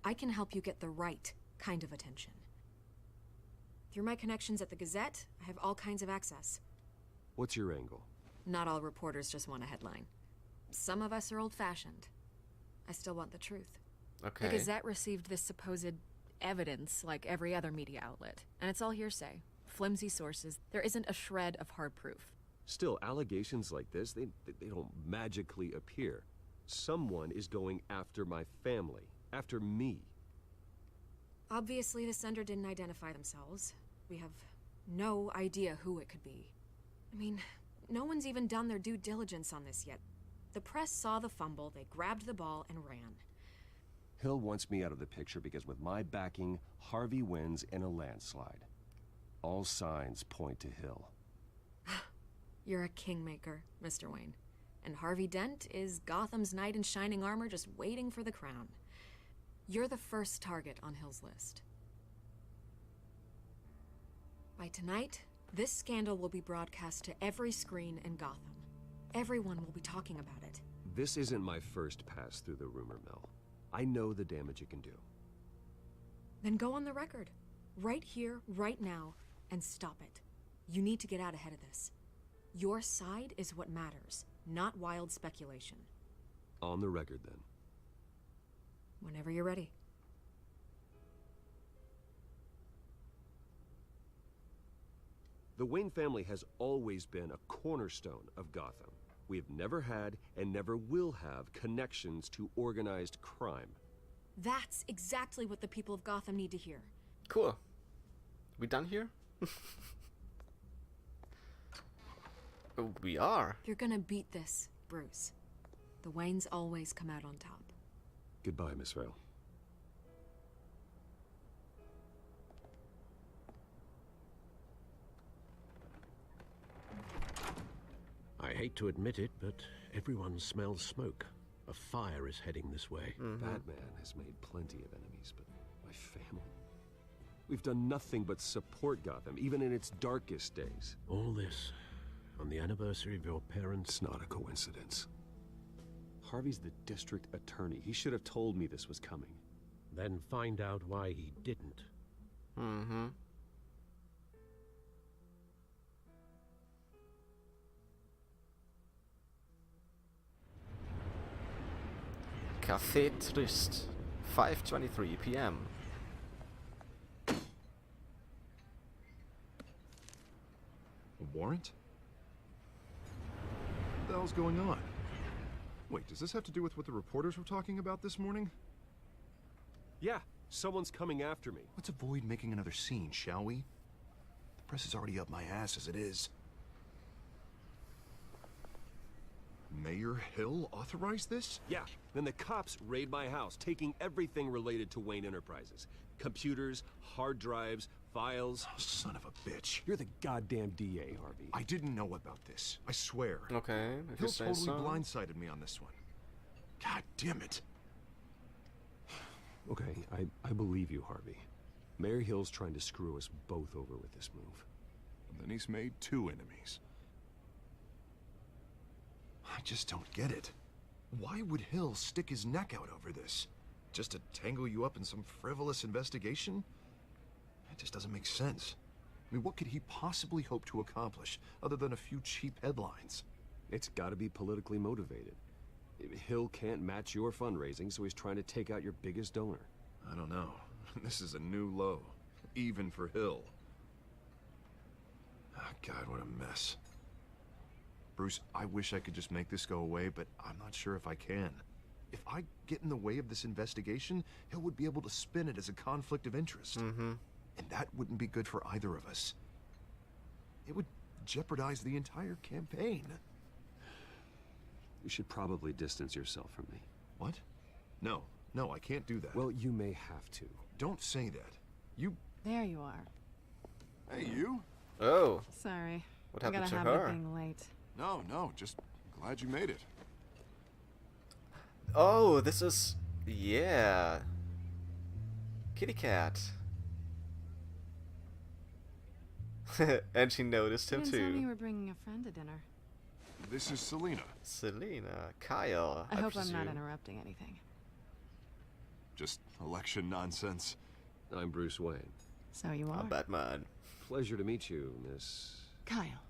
I can help you get the right kind of attention. Through my connections at the Gazette, I have all kinds of access. What's your angle? Not all reporters just want a headline. Some of us are old-fashioned. I still want the truth. Okay. The Gazette received this supposed evidence like every other media outlet, and it's all hearsay. Flimsy sources. There isn't a shred of hard proof. Still, allegations like this, they don't magically appear. Someone is going after my family. After me. Obviously, the sender didn't identify themselves. We have no idea who it could be. I mean, no one's even done their due diligence on this yet. The press saw the fumble, they grabbed the ball and ran. Hill wants me out of the picture because with my backing, Harvey wins in a landslide. All signs point to Hill. You're a kingmaker, Mr. Wayne. And Harvey Dent is Gotham's knight in shining armor just waiting for the crown. You're the first target on Hill's list. By tonight, this scandal will be broadcast to every screen in Gotham. Everyone will be talking about it. This isn't my first pass through the rumor mill. I know the damage it can do. Then go on the record. Right here, right now, and stop it. You need to get out ahead of this. Your side is what matters, not wild speculation. On the record, then. Whenever you're ready. The Wayne family has always been a cornerstone of Gotham. We have never had and never will have connections to organized crime. That's exactly what the people of Gotham need to hear. Cool. We done here? We are. You're gonna beat this, Bruce. The Waynes always come out on top. Goodbye, Miss Vale. I hate to admit it, but everyone smells smoke. A fire is heading this way. Batman has made plenty of enemies, but my family... We've done nothing but support Gotham, even in its darkest days. All this on the anniversary of your parents'... It's not a coincidence. Harvey's the district attorney. He should have told me this was coming. Then find out why he didn't. Café Trist, 5:23 p.m. A warrant? What the hell's going on? Wait, does this have to do with what the reporters were talking about this morning? Yeah, someone's coming after me. Let's avoid making another scene, shall we? The press is already up my ass as it is. Mayor Hill authorized this? Yeah, then the cops raid my house, taking everything related to Wayne Enterprises. Computers, hard drives, files. Oh, son of a bitch. You're the goddamn DA, Harvey. I didn't know about this. I swear. Okay, if Hill you say totally so. blindsided me on this one. God damn it. Okay, I believe you, Harvey. Mayor Hill's trying to screw us both over with this move. And then he's made two enemies. I just don't get it. Why would Hill stick his neck out over this? Just to tangle you up in some frivolous investigation? It just doesn't make sense. I mean, what could he possibly hope to accomplish other than a few cheap headlines? It's gotta be politically motivated. Hill can't match your fundraising, so he's trying to take out your biggest donor. I don't know. This is a new low. even for Hill. Oh, God, what a mess. Bruce, I wish I could just make this go away, but I'm not sure if I can. If I get in the way of this investigation, Hill would be able to spin it as a conflict of interest. Mm-hmm. And that wouldn't be good for either of us. It would jeopardize the entire campaign. You should probably distance yourself from me. What? No, I can't do that. Well, you may have to. Don't say that. You... There you are. Hey, you? Oh. Sorry. What happened I got to a habit her? of being late. No, just glad you made it. Oh, this is... yeah. Kitty cat. And she noticed him You didn't tell me you too. were bringing a friend to dinner. This is Selina. Selina. Kyle, I hope presume. I'm not interrupting anything. Just election nonsense. I'm Bruce Wayne. So you are. I'm Batman. Pleasure to meet you, Miss... Kyle.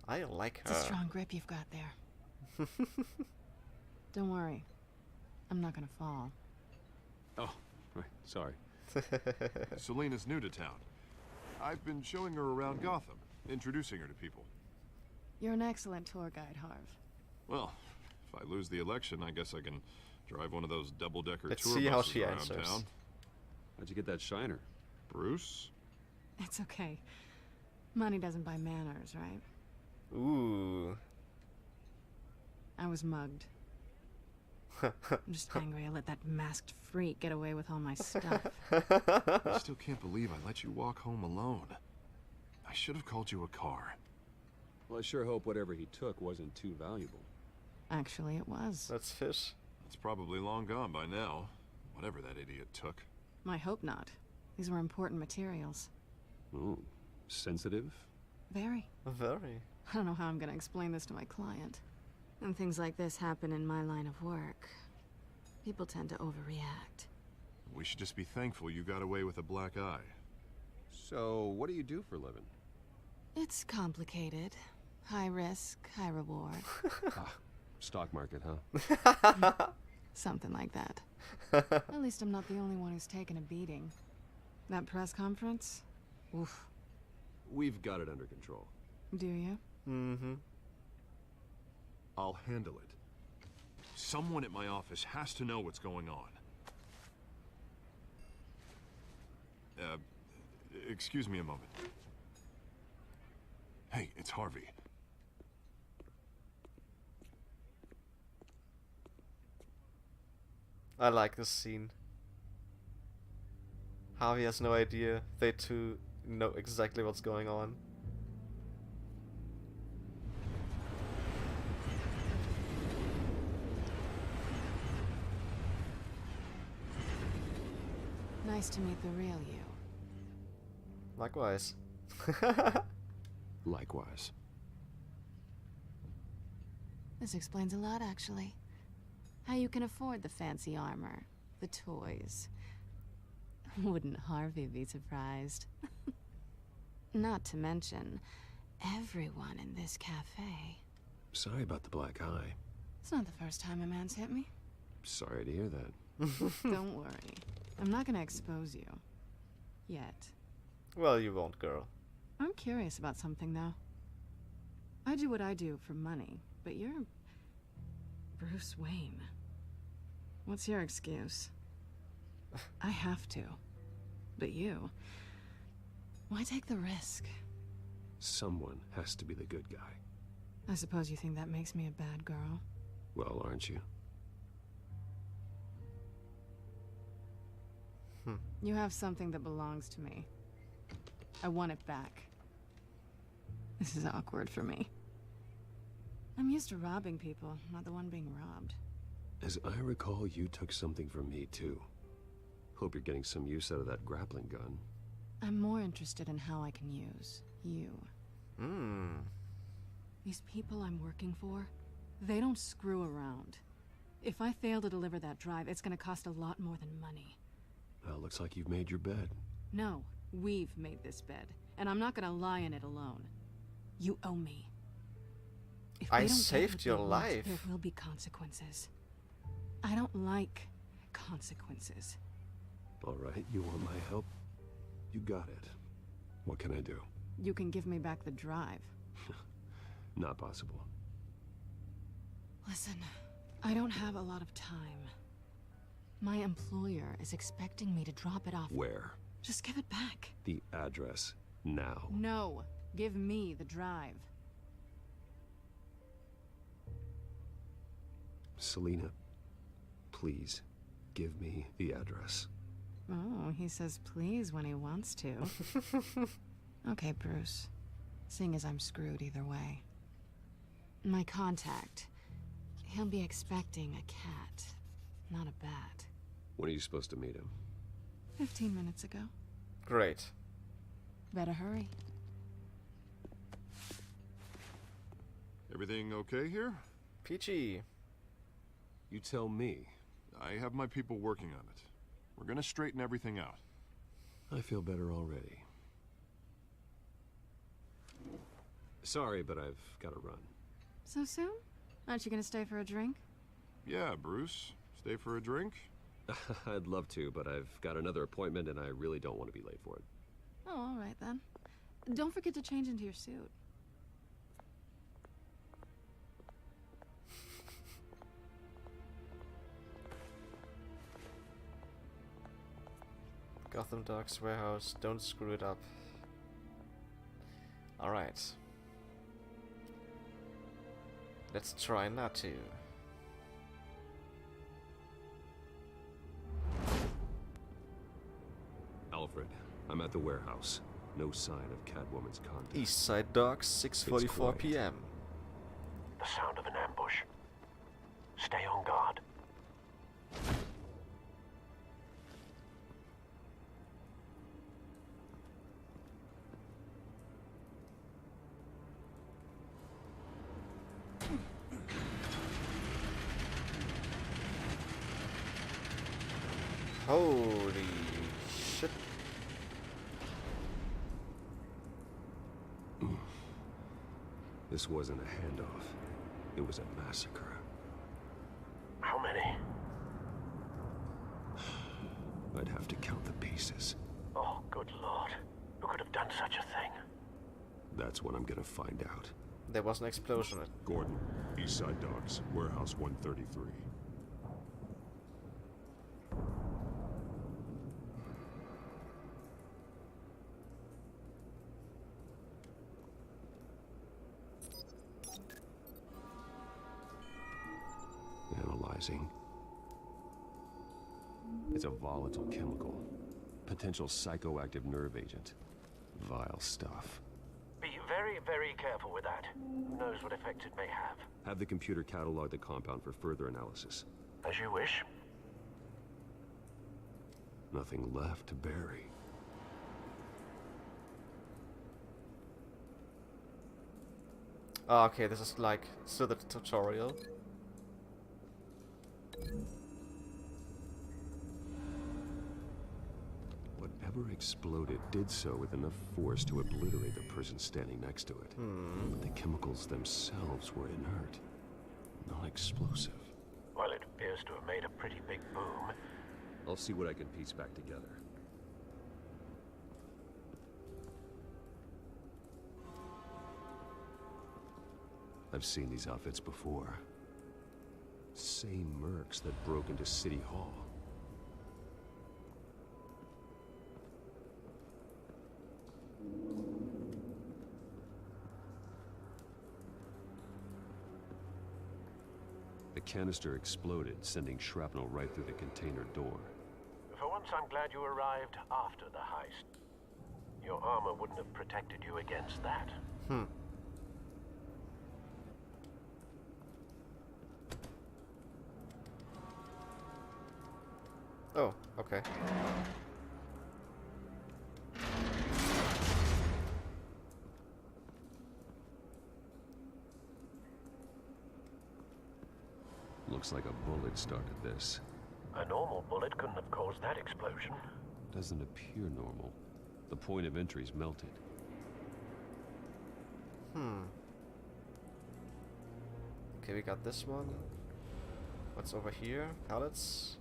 I like her. It's a strong grip you've got there. Don't worry. I'm not gonna fall. Oh, right, sorry. Selina's new to town. I've been showing her around Gotham, introducing her to people. You're an excellent tour guide, Harv. Well, if I lose the election, I guess I can drive one of those double-decker Let's tour see how buses she around answers. town. How'd you get that shiner? Bruce? It's okay. Money doesn't buy manners, right? Ooh. I was mugged. I'm just angry I let that masked freak get away with all my stuff. I still can't believe I let you walk home alone. I should have called you a car. Well, I sure hope whatever he took wasn't too valuable. Actually, it was. That's fish. It's probably long gone by now. Whatever that idiot took. I hope not. These were important materials. Ooh, sensitive? Very. Very. I don't know how I'm gonna explain this to my client. When things like this happen in my line of work, people tend to overreact. We should just be thankful you got away with a black eye. So, what do you do for a living? It's complicated. High risk, high reward. Stock market, huh? Something like that. At least I'm not the only one who's taken a beating. That press conference? Oof. We've got it under control. Do you? Mm-hmm. I'll handle it. Someone at my office has to know what's going on. Excuse me a moment. Hey, it's Harvey. I like this scene. Harvey has no idea. They two know exactly what's going on. Nice to meet the real you. Likewise. Likewise. This explains a lot, actually. How you can afford the fancy armor, the toys. Wouldn't Harvey be surprised? Not to mention, everyone in this cafe. Sorry about the black eye. It's not the first time a man's hit me. Sorry to hear that. Don't worry. I'm not gonna expose you. Yet. Well, you won't, girl. I'm curious about something, though. I do what I do for money, but you're... Bruce Wayne. What's your excuse? I have to. But you... Why take the risk? Someone has to be the good guy. I suppose you think that makes me a bad girl? Well, aren't you? You have something that belongs to me. I want it back. This is awkward for me. I'm used to robbing people, not the one being robbed. As I recall, you took something from me, too. Hope you're getting some use out of that grappling gun. I'm more interested in how I can use you. These people I'm working for, they don't screw around. If I fail to deliver that drive, it's gonna cost a lot more than money. Well, looks like you've made your bed. No, we've made this bed, and I'm not gonna lie in it alone. You owe me. If I they don't get saved what your they want, life. there will be consequences. I don't like consequences. All right, you want my help? You got it. What can I do? You can give me back the drive. Not possible. Listen, I don't have a lot of time. My employer is expecting me to drop it off. Where? Just give it back. The address, now. No, give me the drive. Selina, please, give me the address. Oh, he says please when he wants to. Okay, Bruce. Seeing as I'm screwed either way. My contact. He'll be expecting a cat, not a bat. When are you supposed to meet him? 15 minutes ago. Great. Better hurry. Everything okay here? Peachy. You tell me. I have my people working on it. We're gonna straighten everything out. I feel better already. Sorry, but I've got to run. So soon? Aren't you gonna stay for a drink? Yeah, Bruce. Stay for a drink? I'd love to, but I've got another appointment and I really don't want to be late for it. Oh, all right then. Don't forget to change into your suit. Gotham Docks warehouse. Don't screw it up. Alright. Let's try not to. Alfred, I'm at the warehouse. No sign of Catwoman's contact. East Side Docks, 6:44 p.m. The sound of an ambush. Stay on guard. Holy shit. This wasn't a handoff. It was a massacre. How many? I'd have to count the pieces. Oh, good lord. Who could have done such a thing? That's what I'm gonna find out. There was an explosion. Gordon, East Side Docks, Warehouse 133. Analyzing. It's a volatile chemical. Potential psychoactive nerve agent. Vile stuff. Be very, very careful with that. Who knows what effect it may have. Have the computer catalog the compound for further analysis. As you wish. Nothing left to bury. Oh, okay, this is like still the tutorial. Whatever exploded did so with enough force to obliterate the person standing next to it. But the chemicals themselves were inert, not explosive. Well, it appears to have made a pretty big boom. I'll see what I can piece back together. I've seen these outfits before. Same mercs that broke into City Hall. The canister exploded, sending shrapnel right through the container door. For once, I'm glad you arrived after the heist. Your armor wouldn't have protected you against that. Oh, okay. Looks like a bullet started this. A normal bullet couldn't have caused that explosion. Doesn't appear normal. The point of entry's melted. Okay, we got this one. What's over here? Pallets?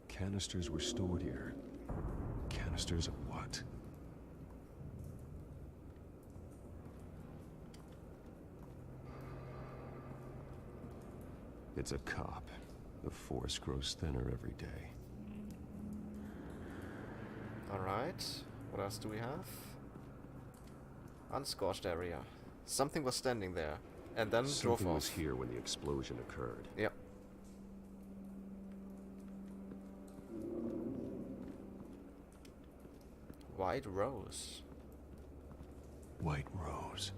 Canisters were stored here. Canisters of what? It's a cop. The force grows thinner every day. Alright. What else do we have? Unscorched area. Something was standing there. And then drove Something off. was here when the explosion occurred. Yep. White Rose. White Rose.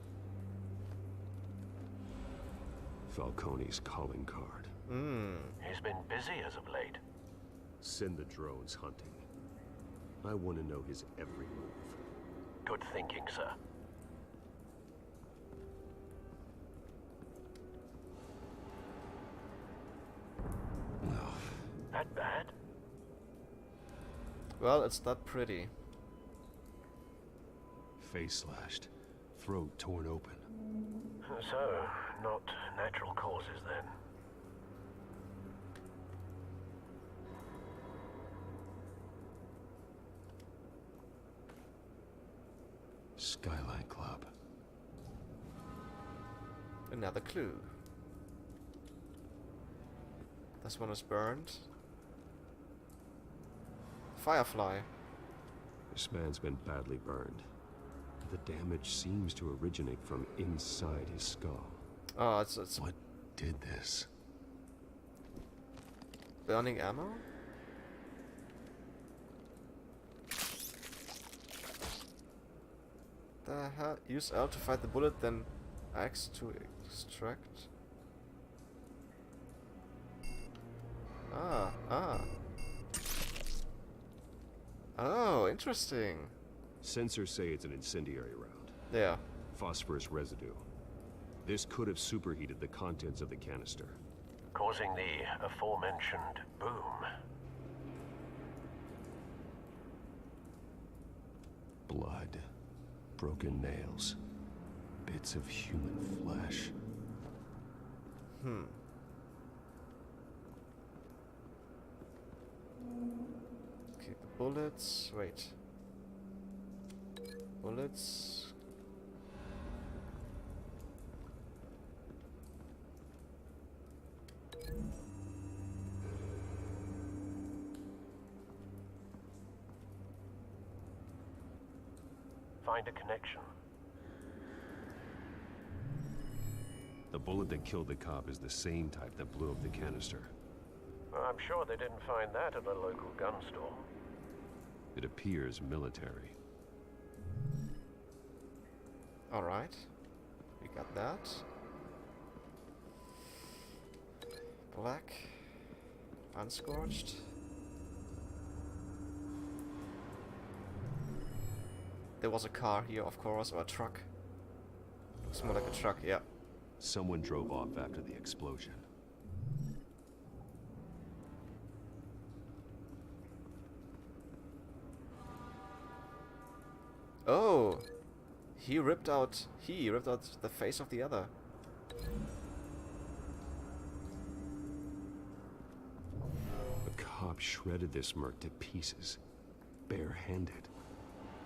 Falcone's calling card. He's been busy as of late. Send the drones hunting. I want to know his every move. Good thinking, sir. That bad? Well, it's not pretty. Face slashed. Throat torn open. So, not natural causes then. Skyline Club. Another clue. This one is burned. Firefly. This man's been badly burned. The damage seems to originate from inside his skull. Oh, it's What did this? burning ammo? The hell? Use L to fight the bullet, then X to extract. Ah. Oh, interesting. Sensors say it's an incendiary round. Yeah. Phosphorus residue. This could have superheated the contents of the canister. Causing the aforementioned boom. Blood. Broken nails. Bits of human flesh. Okay, the bullets. Wait. Bullets. Find a connection. The bullet that killed the cop is the same type that blew up the canister. Well, I'm sure they didn't find that at a local gun store. It appears military. Alright. We got that. Black. Unscorched. There was a car here, of course, or a truck. Looks more like a truck, yeah. Someone drove off after the explosion. Oh! He ripped out the face of the other. The cop shredded this merc to pieces. Bare-handed.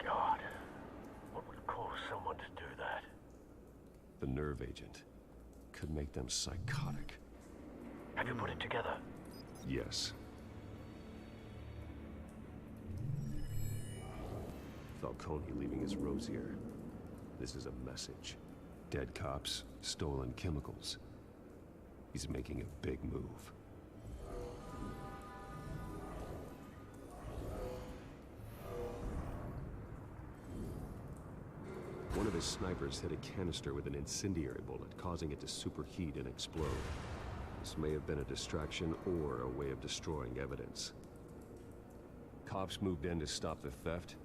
God, what would cause someone to do that? The nerve agent could make them psychotic. Have you put it together? Yes. Falcone leaving his rosier. This is a message. Dead cops, stolen chemicals. He's making a big move. One of his snipers hit a canister with an incendiary bullet, causing it to superheat and explode. This may have been a distraction or a way of destroying evidence. Cops moved in to stop the theft.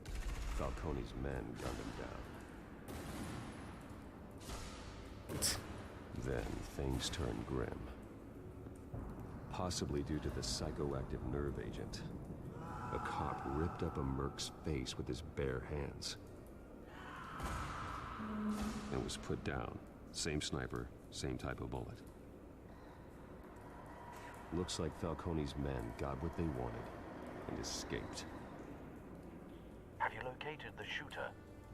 Falcone's men gunned him down. Then things turned grim. Possibly due to the psychoactive nerve agent. A cop ripped up a merc's face with his bare hands. And was put down. Same sniper, same type of bullet. Looks like Falcone's men got what they wanted and escaped. Have you located the shooter?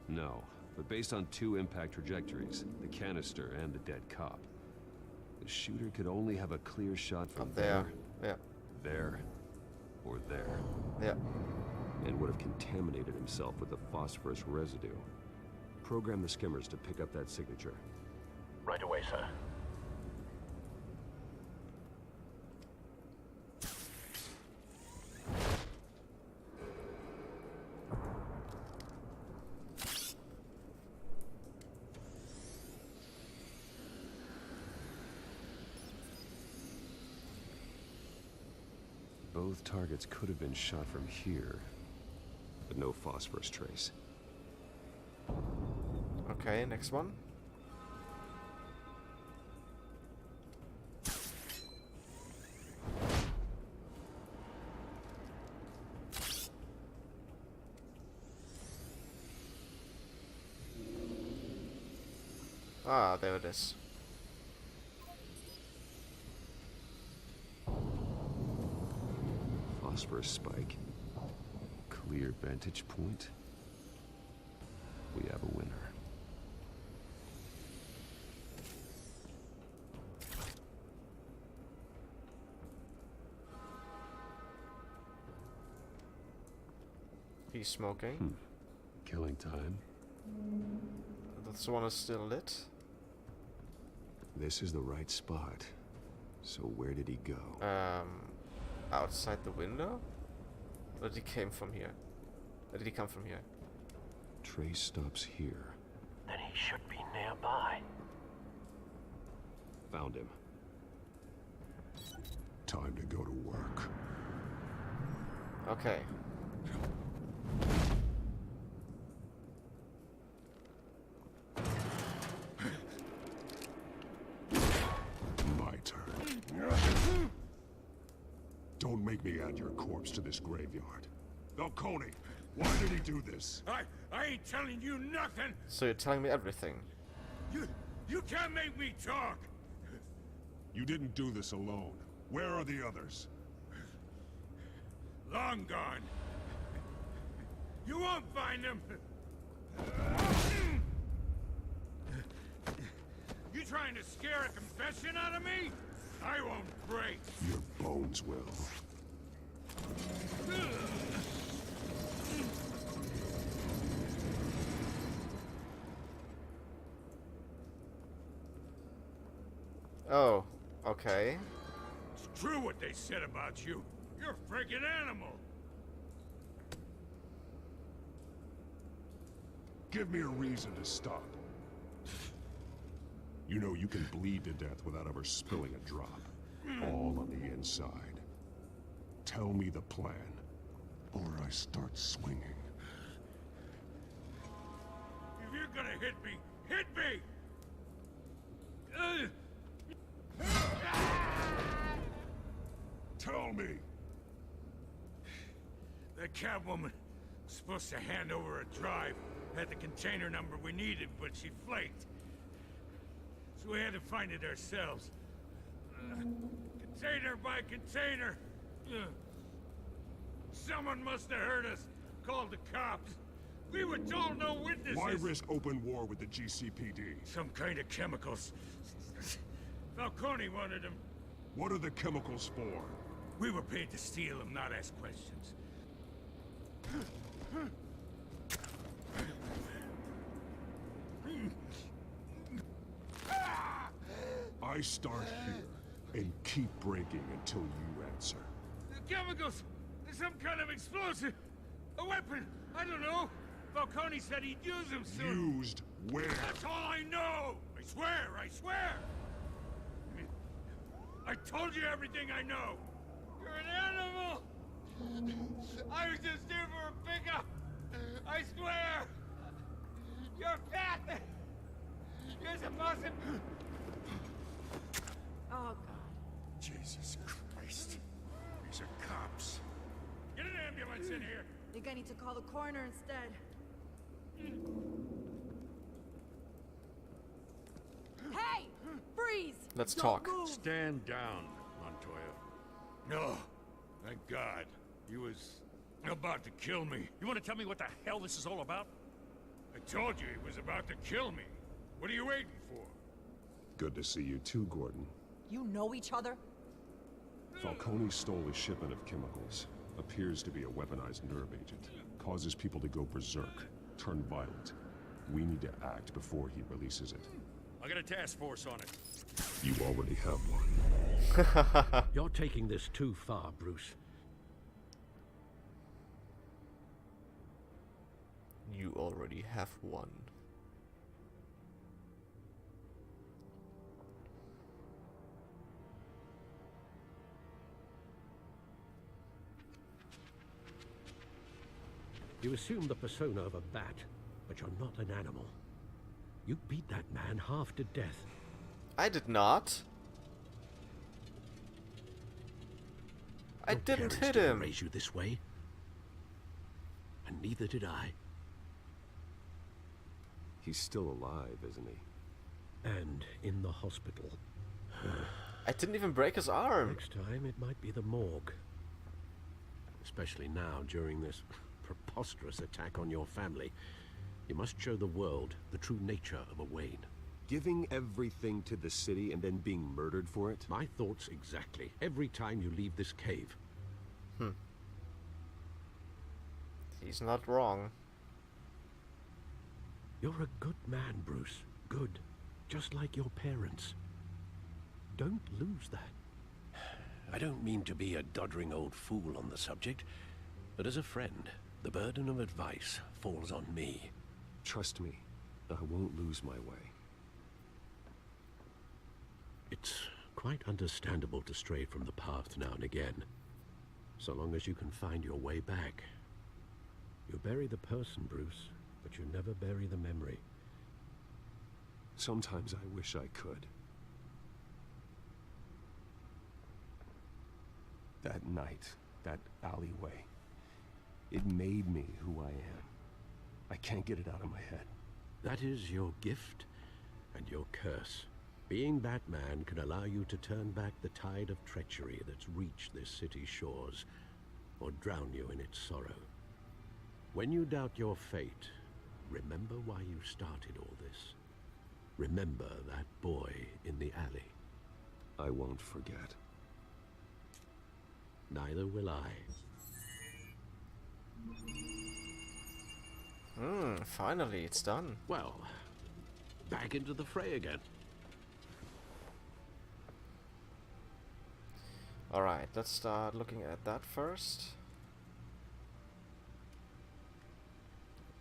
No, but based on 2 impact trajectories, the canister and the dead cop, the shooter could only have a clear shot from there. Yeah. There. Or there. Yeah. And would have contaminated himself with the phosphorus residue. Program the skimmers to pick up that signature. Right away, sir. Both targets could have been shot from here, but no phosphorus trace. Okay, next one. Ah, there it is. Phosphorus spike. Clear vantage point. We have a winner. He's smoking. Killing time. This one is still lit. This is the right spot. So where did he go? Outside the window? Or did he came from here? Or did he come from here? Trace stops here. Then he should be nearby. Found him. Time to go to work. Okay. My turn. Don't make me add your corpse to this graveyard. Falcone, why did he do this? I ain't telling you nothing. So you're telling me everything. You can't make me talk. You didn't do this alone. Where are the others? Long gone. You won't find them. You trying to scare a confession out of me? I won't break. Your bones will. Oh, okay. It's true what they said about you. You're a freaking animal. Give me a reason to stop. You know you can bleed to death without ever spilling a drop. All on the inside. Tell me the plan, or I start swinging. If you're gonna hit me, hit me! Tell me! The Catwoman was supposed to hand over a drive. Had the container number we needed, but she flaked. So we had to find it ourselves. Container by container. Someone must have heard us. Called the cops. We were told no witnesses. Why risk open war with the GCPD? Some kind of chemicals. Falcone wanted them. What are the chemicals for? We were paid to steal them, not ask questions. I start here and keep breaking until you answer. The chemicals! There's some kind of explosive! A weapon! I don't know! Falcone said he'd use them soon. Used where? That's all I know! I swear! I swear! I told you everything I know! You're an animal! I was just here for a pickup! I swear! You're fat! You're supposed to... Oh, God. Jesus Christ. These are cops. Get an ambulance in here! I think I need to call the coroner instead. Hey! Freeze! Let's Don't talk. move. Stand down, Montoya. No. Thank God. He was about to kill me. You want to tell me what the hell this is all about? I told you he was about to kill me. What are you waiting for? Good to see you too, Gordon. You know each other? Falcone stole a shipment of chemicals. Appears to be a weaponized nerve agent. Causes people to go berserk, turn violent. We need to act before he releases it. I got a task force on it. You already have one. You're taking this too far, Bruce. You already have one. You assume the persona of a bat, but you're not an animal. You beat that man half to death. I did not. I didn't hit him. Raise you this way, and neither did I. He's still alive, isn't he? And in the hospital. I didn't even break his arm. Next time it might be the morgue. Especially now, during this preposterous attack on your family. You must show the world the true nature of a Wayne. Giving everything to the city and then being murdered for it? My thoughts exactly. Every time you leave this cave. He's not wrong. You're a good man, Bruce. Good. Just like your parents. Don't lose that. I don't mean to be a doddering old fool on the subject, but as a friend, the burden of advice falls on me. Trust me, I won't lose my way. It's quite understandable to stray from the path now and again, so long as you can find your way back. You bury the person, Bruce, but you never bury the memory. Sometimes I wish I could. That night, that alleyway, it made me who I am. I can't get it out of my head. That is your gift and your curse. Being Batman can allow you to turn back the tide of treachery that's reached this city's shores, or drown you in its sorrow. When you doubt your fate, remember why you started all this. Remember that boy in the alley. I won't forget. Neither will I. Finally, it's done. Well, back into the fray again. Alright, let's start looking at that first.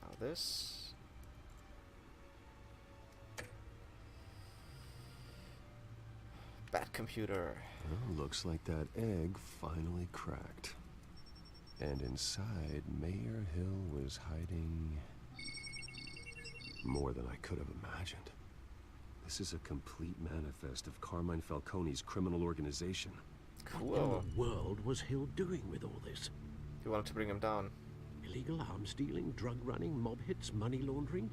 Now this. Bat computer. Well, looks like that egg finally cracked. And inside, Mayor Hill was hiding more than I could have imagined. This is a complete manifest of Carmine Falcone's criminal organization. Cool. What in the world was Hill doing with all this? He wanted to bring him down. Illegal arms dealing, drug running, mob hits, money laundering?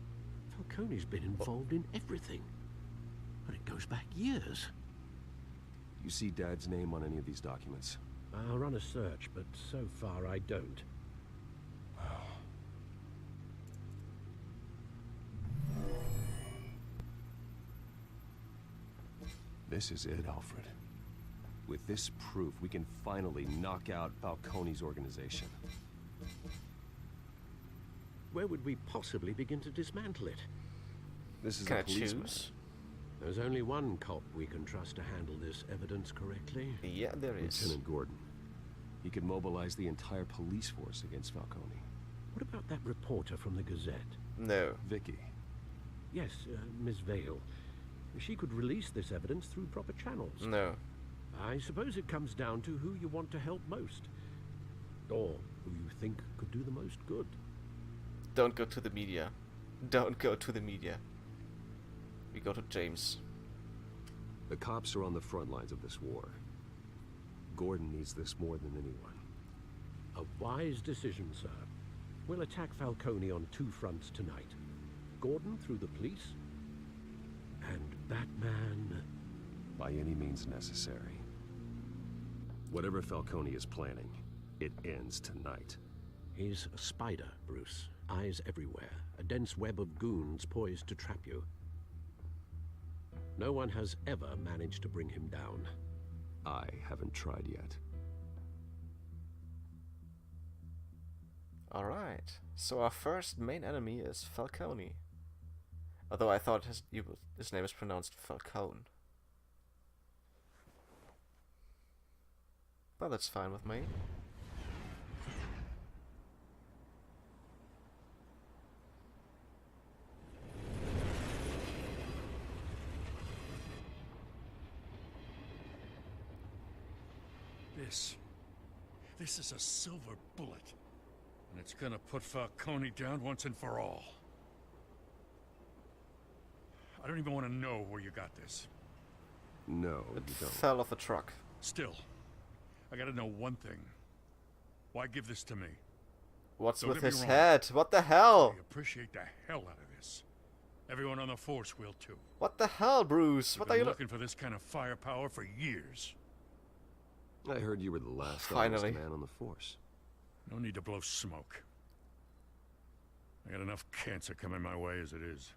Falcone's been involved in everything. And it goes back years. You see Dad's name on any of these documents? I'll run a search, but so far I don't. This is it, Alfred. With this proof, we can finally knock out Falcone's organization. Where would we possibly begin to dismantle it? This is Can a I policeman. choose? There's only one cop we can trust to handle this evidence correctly. Yeah, there is. Lieutenant Gordon. He could mobilize the entire police force against Falcone. What about that reporter from the Gazette? No. Vicky. Yes, Miss Vale. She could release this evidence through proper channels. No. I suppose it comes down to who you want to help most. Or who you think could do the most good. Don't go to the media. Don't go to the media. We go to James. The cops are on the front lines of this war. Gordon needs this more than anyone. A wise decision, sir. We'll attack Falcone on two fronts tonight. Gordon through the police, and Batman... by any means necessary. Whatever Falcone is planning, it ends tonight. He's a spider, Bruce. Eyes everywhere. A dense web of goons poised to trap you. No one has ever managed to bring him down. I haven't tried yet. Alright, so our first main enemy is Falcone. Although I thought his name is pronounced Falcone. But that's fine with me. This is a silver bullet. And it's gonna put Falcone down once and for all. I don't even want to know where you got this. No, it you don't. Fell off a truck. Still, I gotta know one thing. Why give this to me? What's Don't with get me his wrong. head? What the hell? I appreciate the hell out of this. Everyone on the force will too. What the hell, Bruce? We've What are been you looking for this kind of firepower for years. I heard you were the last Finally. honest man on the force. No need to blow smoke. I got enough cancer coming my way as it is.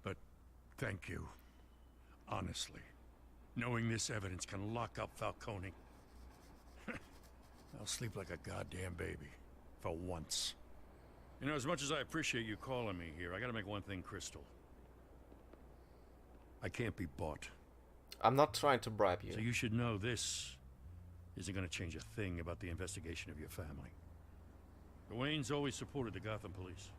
But thank you. Honestly. Knowing this evidence can lock up Falcone. I'll sleep like a goddamn baby. For once. You know, as much as I appreciate you calling me here, I gotta make one thing crystal. I can't be bought. I'm not trying to bribe you. So you should know this isn't gonna change a thing about the investigation of your family. The Waynes always supported the Gotham police.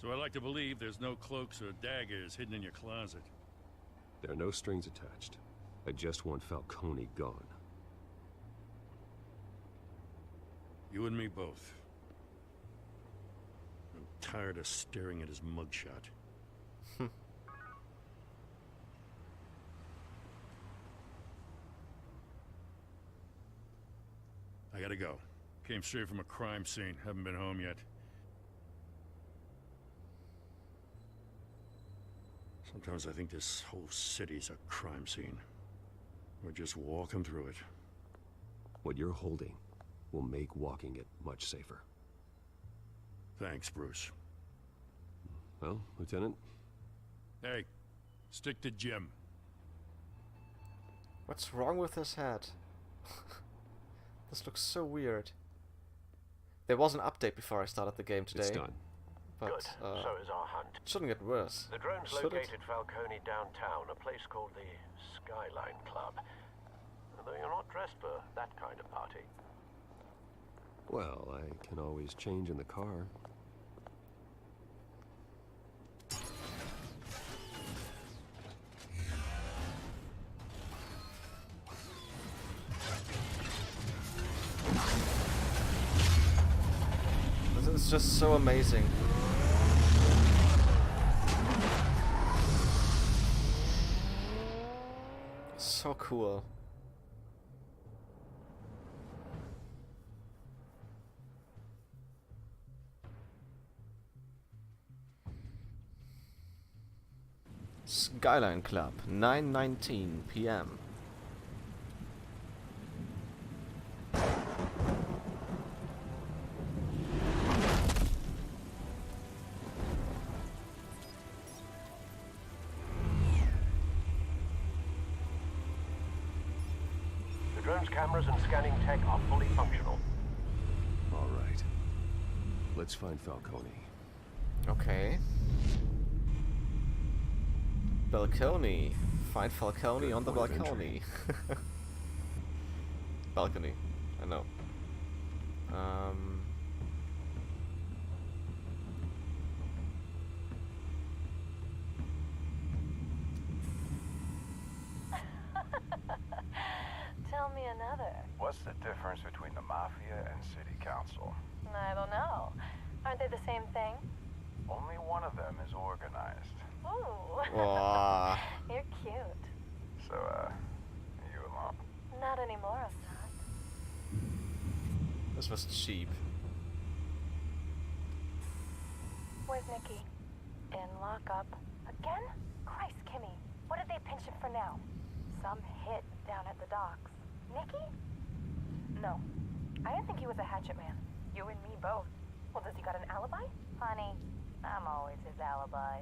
So I like to believe there's no cloaks or daggers hidden in your closet. There are no strings attached. I just want Falcone gone. You and me both. I'm tired of staring at his mugshot. I gotta go. Came straight from a crime scene. Haven't been home yet. Sometimes I think this whole city's a crime scene. We're just walking through it. What you're holding will make walking it much safer. Thanks, Bruce. Well, Lieutenant? Hey, stick to Jim. What's wrong with his head? This looks so weird. There was an update before I started the game today. It's done. But, Good. So is our hunt. It shouldn't get worse. The drones Should it? located Falcone downtown, a place called the Skyline Club. Although you're not dressed for that kind of party. Well, I can always change in the car. It's just so amazing. So cool. Skyline Club, 9:19 p.m. The drone's cameras and scanning tech are fully functional. All right. Let's find Falcone. Okay. Balcony. Find Falcone on the balcony. Balcony. I know. Tell me another. What's the difference between the Mafia and City Council? I don't know. Aren't they the same thing? Only one of them is organized. Ooh. Aww. You're cute. So, you alone? Not anymore, Assad. This was cheap. Where's Nikki? In lockup. Again? Christ, Kimmy. What did they pinch him for now? Some hit down at the docks. Nicky? No. I didn't think he was a hatchet man. You and me both. Well, does he got an alibi? Honey, I'm always his alibi.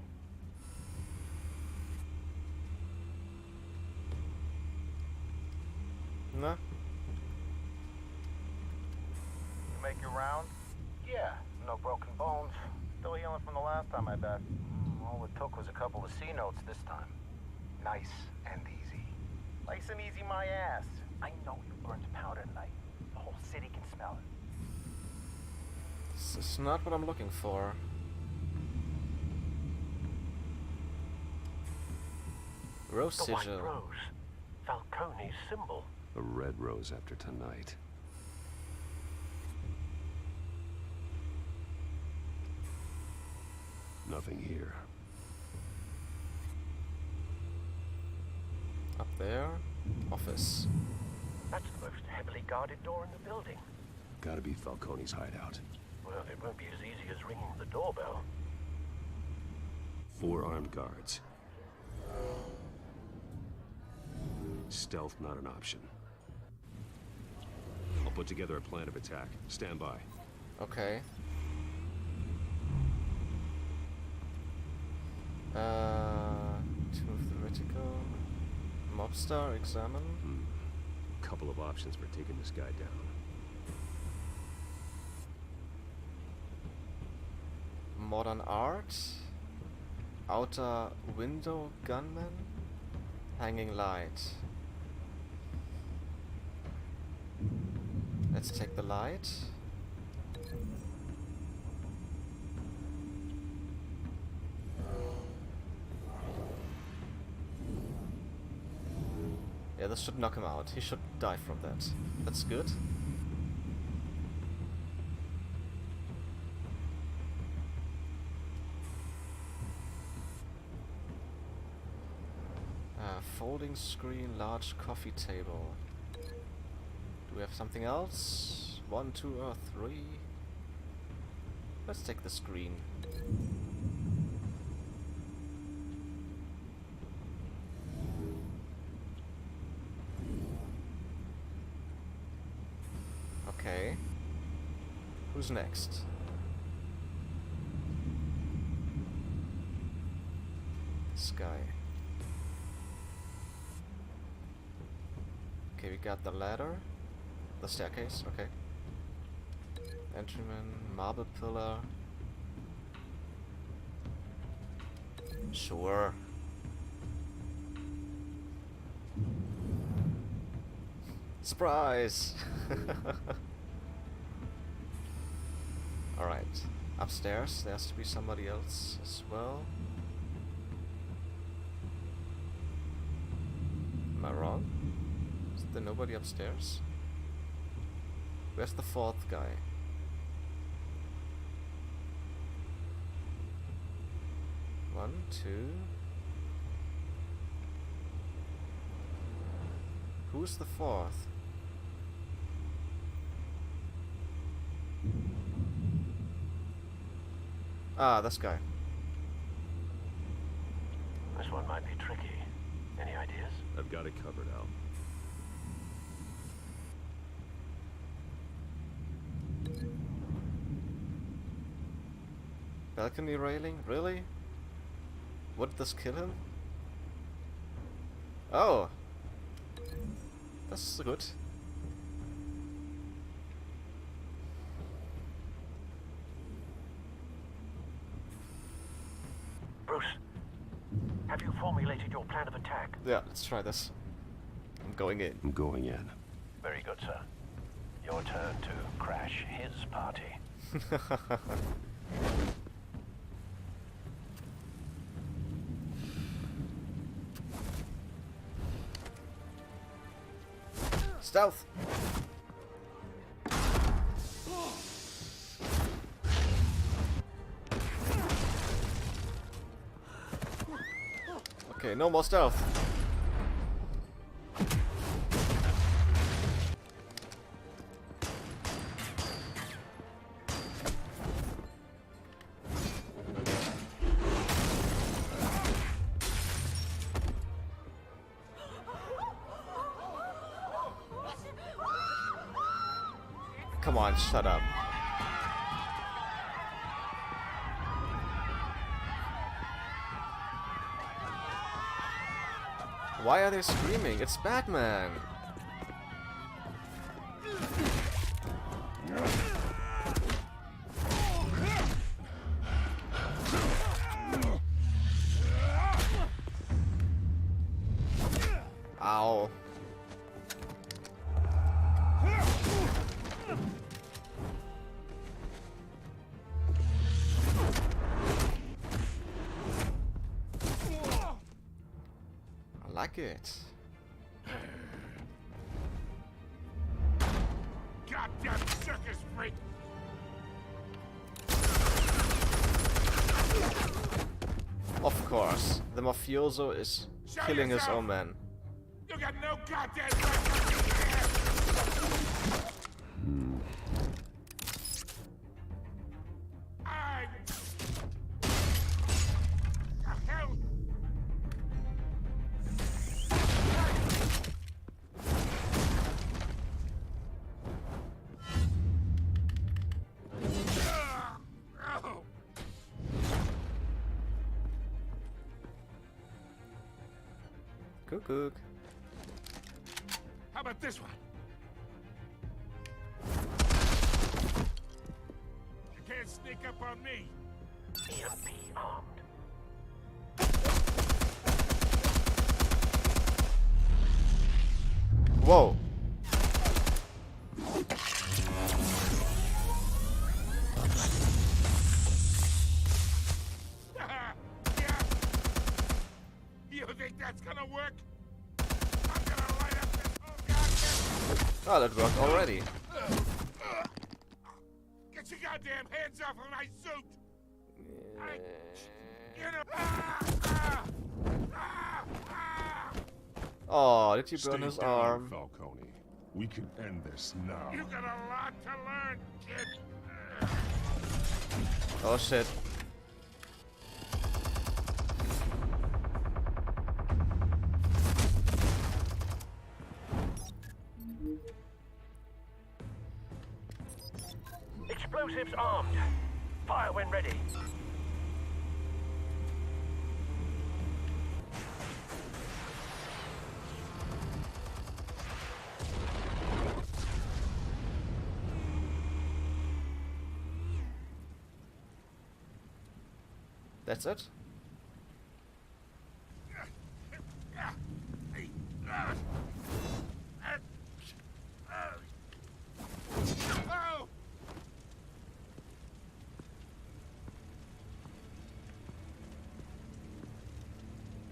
No. You make your round? Yeah, no broken bones. Still healing from the last time, I bet. All it took was a couple of C notes this time. Nice and easy. Nice and easy, my ass. I know you burned powder tonight. The whole city can smell it. This is not what I'm looking for. Rose The white sigil. rose. Falcone's symbol. A red rose after tonight. Nothing here. Up there. Office. That's the most heavily guarded door in the building. Gotta be Falcone's hideout. Well, it won't be as easy as ringing the doorbell. 4 armed guards. Stealth not an option. I'll put together a plan of attack. Stand by. Okay. Two of the vertical. Mobster, examine. Couple of options for taking this guy down. Modern art. Outer window gunman. Hanging light. Let's take the light. Yeah, this should knock him out. He should die from that. That's good. Folding screen, large coffee table. Do we have something else? 1, 2, or 3? Let's take the screen. Okay. Who's next? This guy. Okay, we got the ladder. The staircase, okay. Entryman, marble pillar. Sure. Surprise! Alright. Upstairs, there has to be somebody else as well. Am I wrong? Is there nobody upstairs? Where's the 4th guy? One, two. Who's the 4th? Ah, this guy. This one might be tricky. Any ideas? I've got it covered, Al. Balcony railing? Really? Would this kill him? Oh! That's good. Bruce, have you formulated your plan of attack? Yeah, let's try this. I'm going in. I'm going in. Very good, sir. Your turn to crash his party. Stealth! Okay, no more stealth. Come on, shut up. Why are they screaming? It's Batman! Ow. I like it. Goddamn circus freak! Of course, the mafioso is killing his own man. You got no goddamn right. Cook. How about this one? You can't sneak up on me. EMP armed. Whoa. You think that's gonna work? I'm gonna light up this whole goddamn... Oh, that worked already. Get your goddamn hands off of my suit! Oh, did you burn Stay his down, arm? Falcone. We can end this now. You got a lot to learn, kid. Oh shit. Explosives armed. Fire when ready. That's it?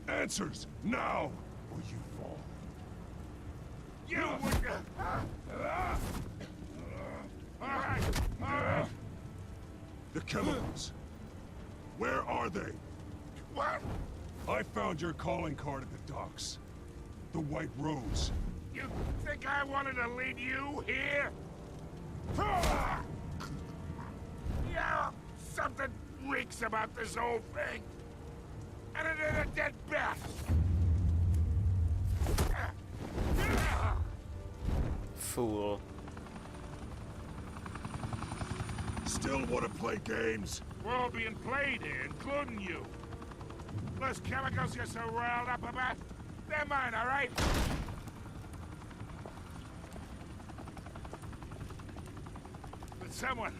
Answers now, or you fall. You would... All right. The chemicals. Where are they? What? I found your calling card at the docks. The White Rose. You think I wanted to lead you here? Yeah, something reeks about this whole thing. And it is a dead bat. Fool. Still want to play games? We're all being played here, including you. Those chemicals you're so riled up about, they're mine, all right? But someone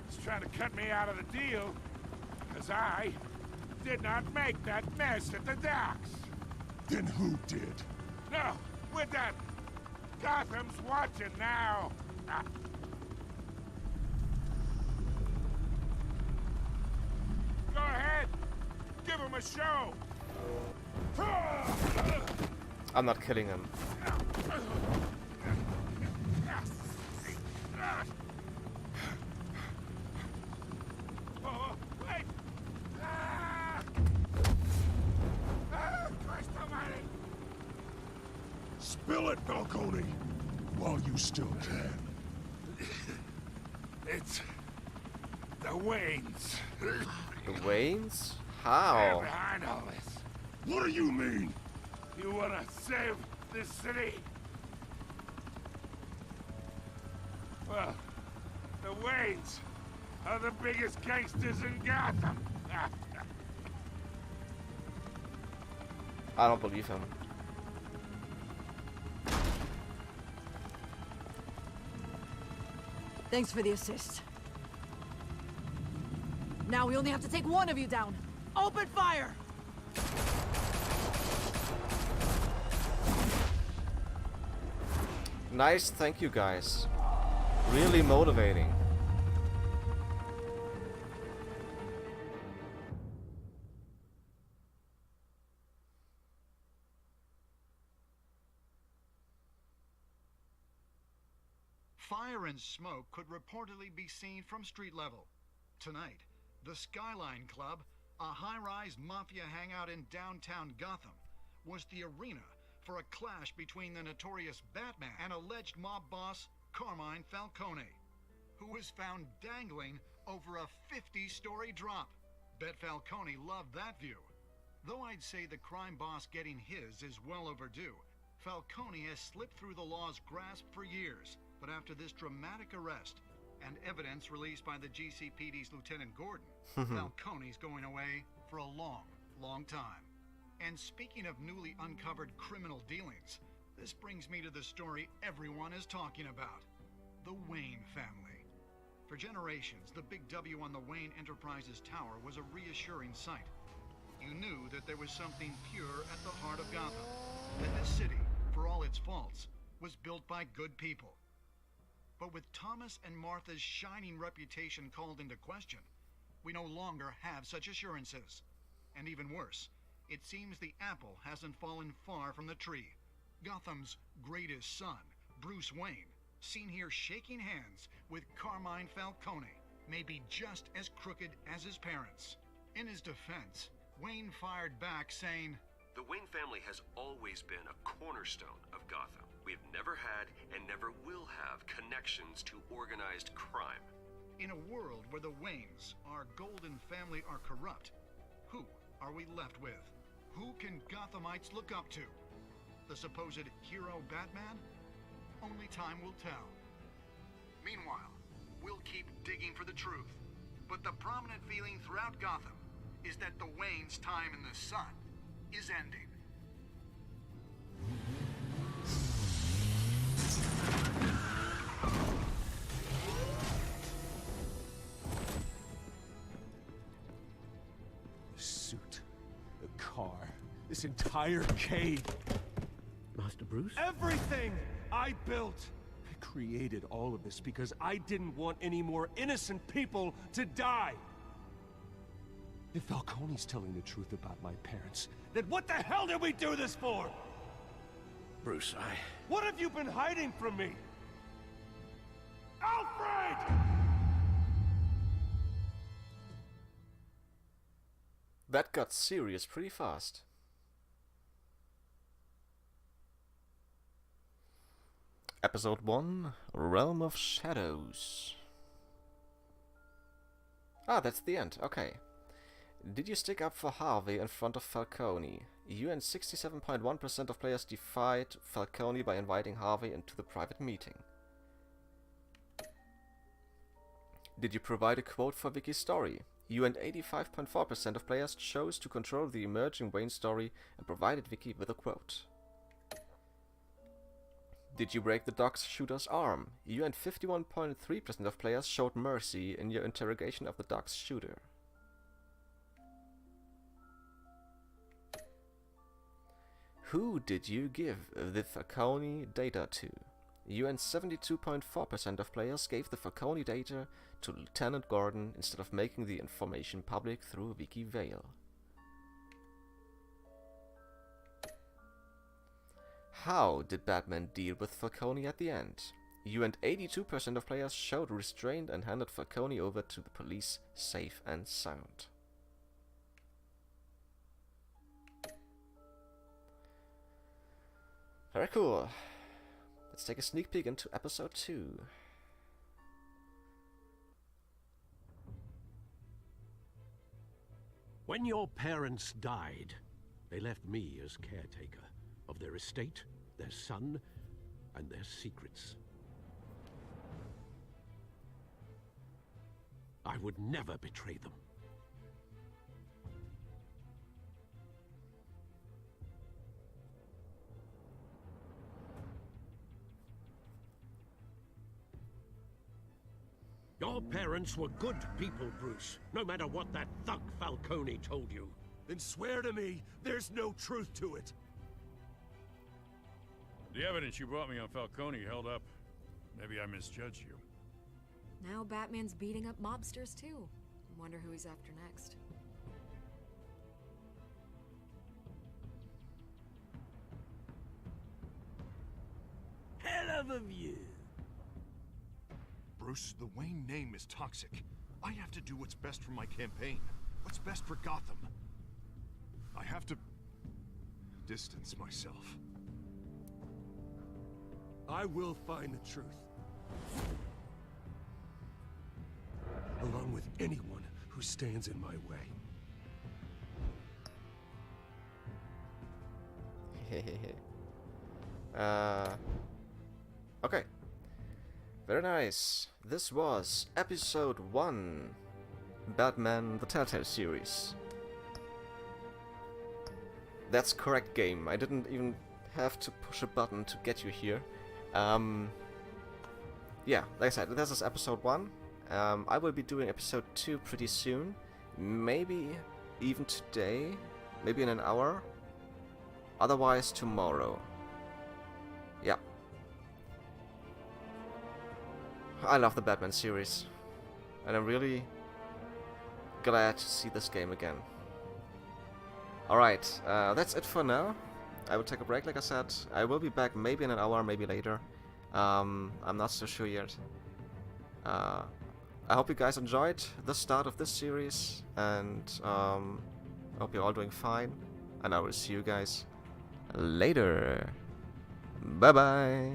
is trying to cut me out of the deal, because I did not make that mess at the docks. Then who did? No, we're done. Gotham's watching now. Go ahead. Give him a show. I'm not killing him. Oh, wait. Christ almighty. Spill it, Falcone, while you still can. It's the Waynes. The Waynes? They're How? behind all this. What do you mean? You wanna save this city? Well, The Waynes are the biggest gangsters in Gotham. I don't believe him. Thanks for the assist. Now we only have to take one of you down. Open fire! Nice, thank you guys. Really motivating. Fire and smoke could reportedly be seen from street level. Tonight, the Skyline Club, a high-rise mafia hangout in downtown Gotham, was the arena for a clash between the notorious Batman and alleged mob boss Carmine Falcone, who was found dangling over a 50-story drop. Bet Falcone loved that view. Though I'd say the crime boss getting his is well overdue, Falcone has slipped through the law's grasp for years. But after this dramatic arrest and evidence released by the GCPD's Lieutenant Gordon, Falcone's going away for a long, long time. And speaking of newly uncovered criminal dealings, this brings me to the story everyone is talking about. The Wayne family. For generations, the big W on the Wayne Enterprises Tower was a reassuring sight. You knew that there was something pure at the heart of Gotham. That this city, for all its faults, was built by good people. But with Thomas and Martha's shining reputation called into question, we no longer have such assurances. And even worse, it seems the apple hasn't fallen far from the tree. Gotham's greatest son, Bruce Wayne, seen here shaking hands with Carmine Falcone, may be just as crooked as his parents. In his defense, Wayne fired back saying, "The Wayne family has always been a cornerstone of Gotham. We've never had and never will have connections to organized crime." In a world where the Waynes, our golden family, are corrupt, who are we left with? Who can Gothamites look up to? The supposed hero Batman? Only time will tell. Meanwhile, we'll keep digging for the truth. But the prominent feeling throughout Gotham is that the Waynes' time in the sun is ending. The suit, the car, this entire cave. Master Bruce? Everything I built! I created all of this because I didn't want any more innocent people to die! If Falcone's telling the truth about my parents, then what the hell did we do this for? Bruce, What have you been hiding from me? Alfred! That got serious pretty fast. Episode 1, Realm of Shadows. Ah, that's the end, okay. Did you stick up for Harvey in front of Falcone? You and 67.1% of players defied Falcone by inviting Harvey into the private meeting. Did you provide a quote for Vicky's story? You and 85.4% of players chose to control the emerging Wayne story and provided Vicky with a quote. Did you break the dog shooter's arm? You and 51.3% of players showed mercy in your interrogation of the dog shooter. Who did you give the Falcone data to? You and 72.4% of players gave the Falcone data to Lieutenant Gordon instead of making the information public through Vicky Vale. How did Batman deal with Falcone at the end? You and 82% of players showed restraint and handed Falcone over to the police safe and sound. Very cool. Let's take a sneak peek into episode 2. When your parents died, they left me as caretaker of their estate, their son, and their secrets. I would never betray them. Your parents were good people, Bruce, no matter what that thug Falcone told you. Then swear to me there's no truth to it. The evidence you brought me on Falcone held up. Maybe I misjudged you. Now Batman's beating up mobsters too. Wonder who he's after next. Hell of a view. Bruce, the Wayne name is toxic. I have to do what's best for my campaign. What's best for Gotham. I have to distance myself. I will find the truth. Along with anyone who stands in my way. Okay. Very nice. This was episode 1, Batman the Telltale series. That's correct, game. I didn't even have to push a button to get you here. Yeah, like I said, this is episode 1. I will be doing episode 2 pretty soon. Maybe even today. Maybe in an hour. Otherwise tomorrow. Yeah. I love the Batman series. And I'm really glad to see this game again. Alright, that's it for now. I will take a break, like I said. I will be back maybe in an hour, maybe later. I'm not so sure yet. I hope you guys enjoyed the start of this series, and I hope you're all doing fine. And I will see you guys later. Bye bye.